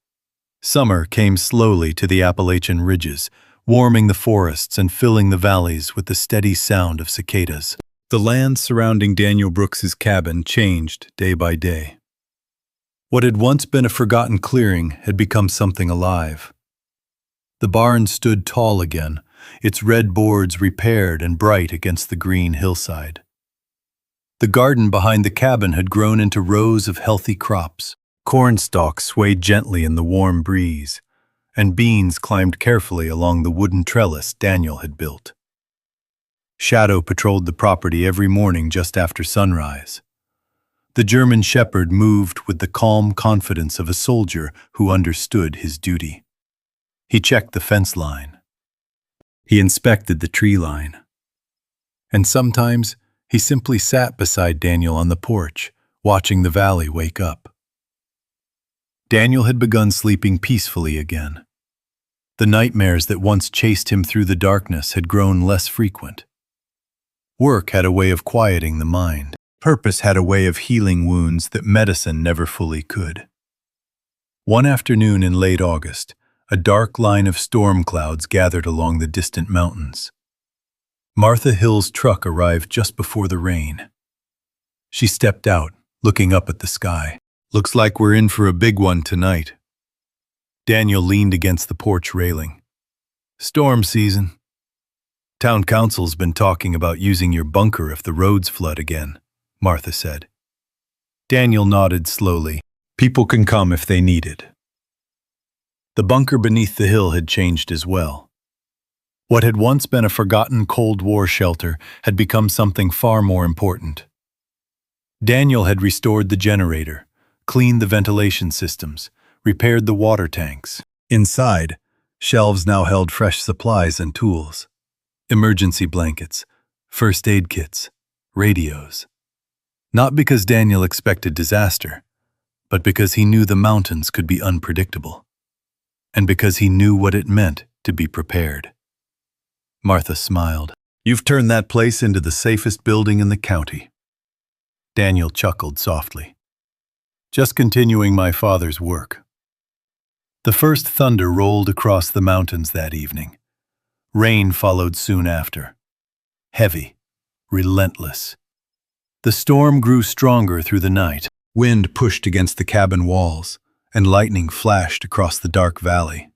Speaker 1: Summer came slowly to the Appalachian ridges, warming the forests and filling the valleys with the steady sound of cicadas. The land surrounding Daniel Brooks's cabin changed day by day. What had once been a forgotten clearing had become something alive. The barn stood tall again, its red boards repaired and bright against the green hillside. The garden behind the cabin had grown into rows of healthy crops. Corn stalks swayed gently in the warm breeze, and beans climbed carefully along the wooden trellis Daniel had built. Shadow patrolled the property every morning just after sunrise. The German shepherd moved with the calm confidence of a soldier who understood his duty. He checked the fence line. He inspected the tree line. And sometimes he simply sat beside Daniel on the porch, watching the valley wake up. Daniel had begun sleeping peacefully again. The nightmares that once chased him through the darkness had grown less frequent. Work had a way of quieting the mind. Purpose had a way of healing wounds that medicine never fully could. One afternoon in late August, a dark line of storm clouds gathered along the distant mountains. Martha Hill's truck arrived just before the rain. She stepped out, looking up at the sky. "Looks like we're in for a big one tonight." Daniel leaned against the porch railing. "Storm season. Town council's been talking about using your bunker if the roads flood again," Martha said. Daniel nodded slowly. "People can come if they need it." The bunker beneath the hill had changed as well. What had once been a forgotten Cold War shelter had become something far more important. Daniel had restored the generator, cleaned the ventilation systems, repaired the water tanks. Inside, shelves now held fresh supplies and tools. Emergency blankets, first aid kits, radios. Not because Daniel expected disaster, but because he knew the mountains could be unpredictable, and because he knew what it meant to be prepared. Martha smiled. "You've turned that place into the safest building in the county." Daniel chuckled softly. "Just continuing my father's work." The first thunder rolled across the mountains that evening. Rain followed soon after. Heavy, relentless. The storm grew stronger through the night. Wind pushed against the cabin walls, and lightning flashed across the dark valley.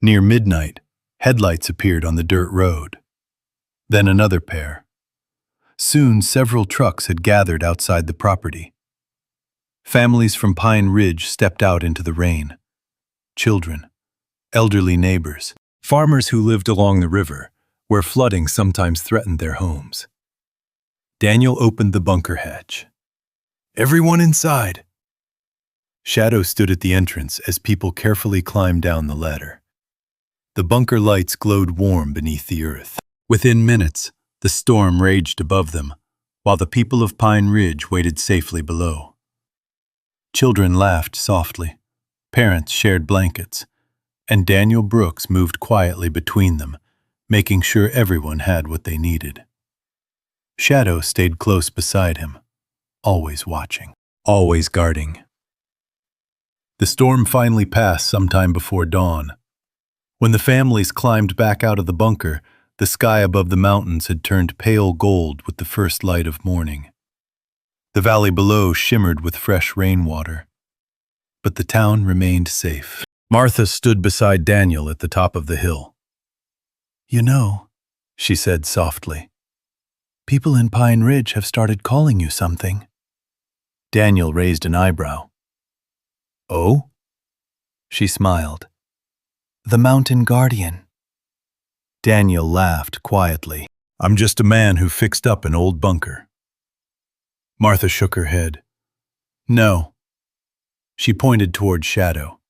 Speaker 1: Near midnight, headlights appeared on the dirt road. Then another pair. Soon several trucks had gathered outside the property. Families from Pine Ridge stepped out into the rain. Children, elderly neighbors, farmers who lived along the river, where flooding sometimes threatened their homes. Daniel opened the bunker hatch. "Everyone inside." Shadow stood at the entrance as people carefully climbed down the ladder. The bunker lights glowed warm beneath the earth. Within minutes, the storm raged above them, while the people of Pine Ridge waited safely below. Children laughed softly, parents shared blankets, and Daniel Brooks moved quietly between them, making sure everyone had what they needed. Shadow stayed close beside him, always watching, always guarding. The storm finally passed sometime before dawn. When the families climbed back out of the bunker, the sky above the mountains had turned pale gold with the first light of morning. The valley below shimmered with fresh rainwater, but the town remained safe. Martha stood beside Daniel at the top of the hill. "You know," she said softly, "people in Pine Ridge have started calling you something." Daniel raised an eyebrow. "Oh?" She smiled. "The Mountain Guardian." Daniel laughed quietly. "I'm just a man who fixed up an old bunker." Martha shook her head. "No." She pointed toward Shadow.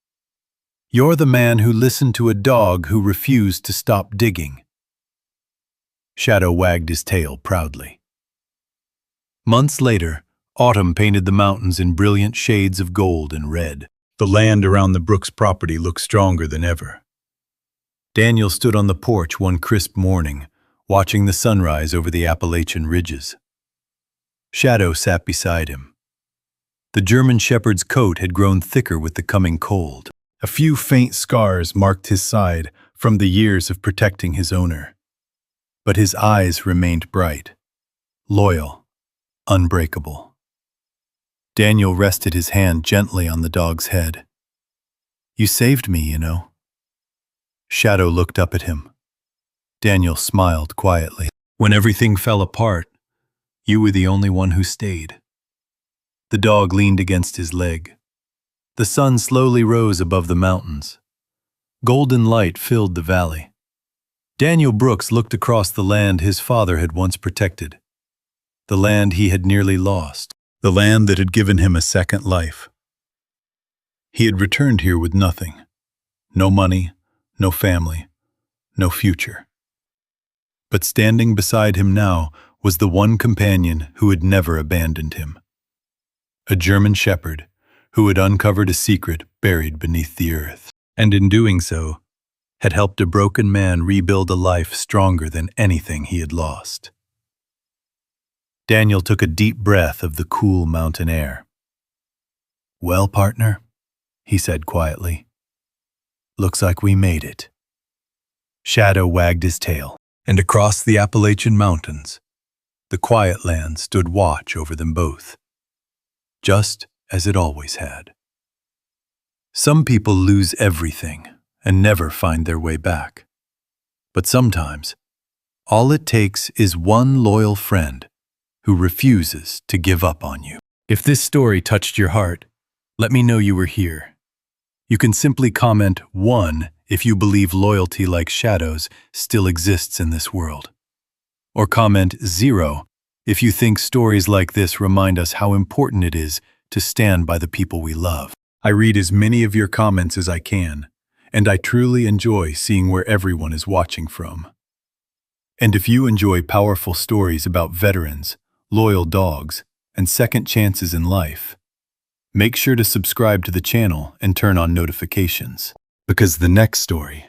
Speaker 1: "You're the man who listened to a dog who refused to stop digging." Shadow wagged his tail proudly. Months later, autumn painted the mountains in brilliant shades of gold and red. The land around the Brooks property looked stronger than ever. Daniel stood on the porch one crisp morning, watching the sunrise over the Appalachian ridges. Shadow sat beside him. The German shepherd's coat had grown thicker with the coming cold. A few faint scars marked his side from the years of protecting his owner. But his eyes remained bright, loyal, unbreakable. Daniel rested his hand gently on the dog's head. "You saved me, you know." Shadow looked up at him. Daniel smiled quietly. "When everything fell apart, you were the only one who stayed." The dog leaned against his leg. The sun slowly rose above the mountains. Golden light filled the valley. Daniel Brooks looked across the land his father had once protected, the land he had nearly lost, the land that had given him a second life. He had returned here with nothing. No money, no family, no future. But standing beside him now was the one companion who had never abandoned him. A German shepherd who had uncovered a secret buried beneath the earth, and in doing so, had helped a broken man rebuild a life stronger than anything he had lost. Daniel took a deep breath of the cool mountain air. "Well, partner," he said quietly, "looks like we made it." Shadow wagged his tail, and across the Appalachian Mountains, the quiet land stood watch over them both, just as it always had. Some people lose everything and never find their way back. But sometimes, all it takes is one loyal friend who refuses to give up on you. If this story touched your heart, let me know you were here. You can simply comment 1 if you believe loyalty like Shadow's still exists in this world. Or comment 0 if you think stories like this remind us how important it is to stand by the people we love. I read as many of your comments as I can, and I truly enjoy seeing where everyone is watching from. And if you enjoy powerful stories about veterans, loyal dogs, and second chances in life, make sure to subscribe to the channel and turn on notifications, because the next story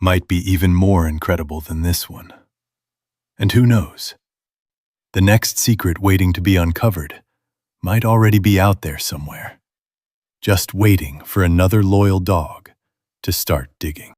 Speaker 1: might be even more incredible than this one. And who knows? The next secret waiting to be uncovered might already be out there somewhere, just waiting for another loyal dog to start digging.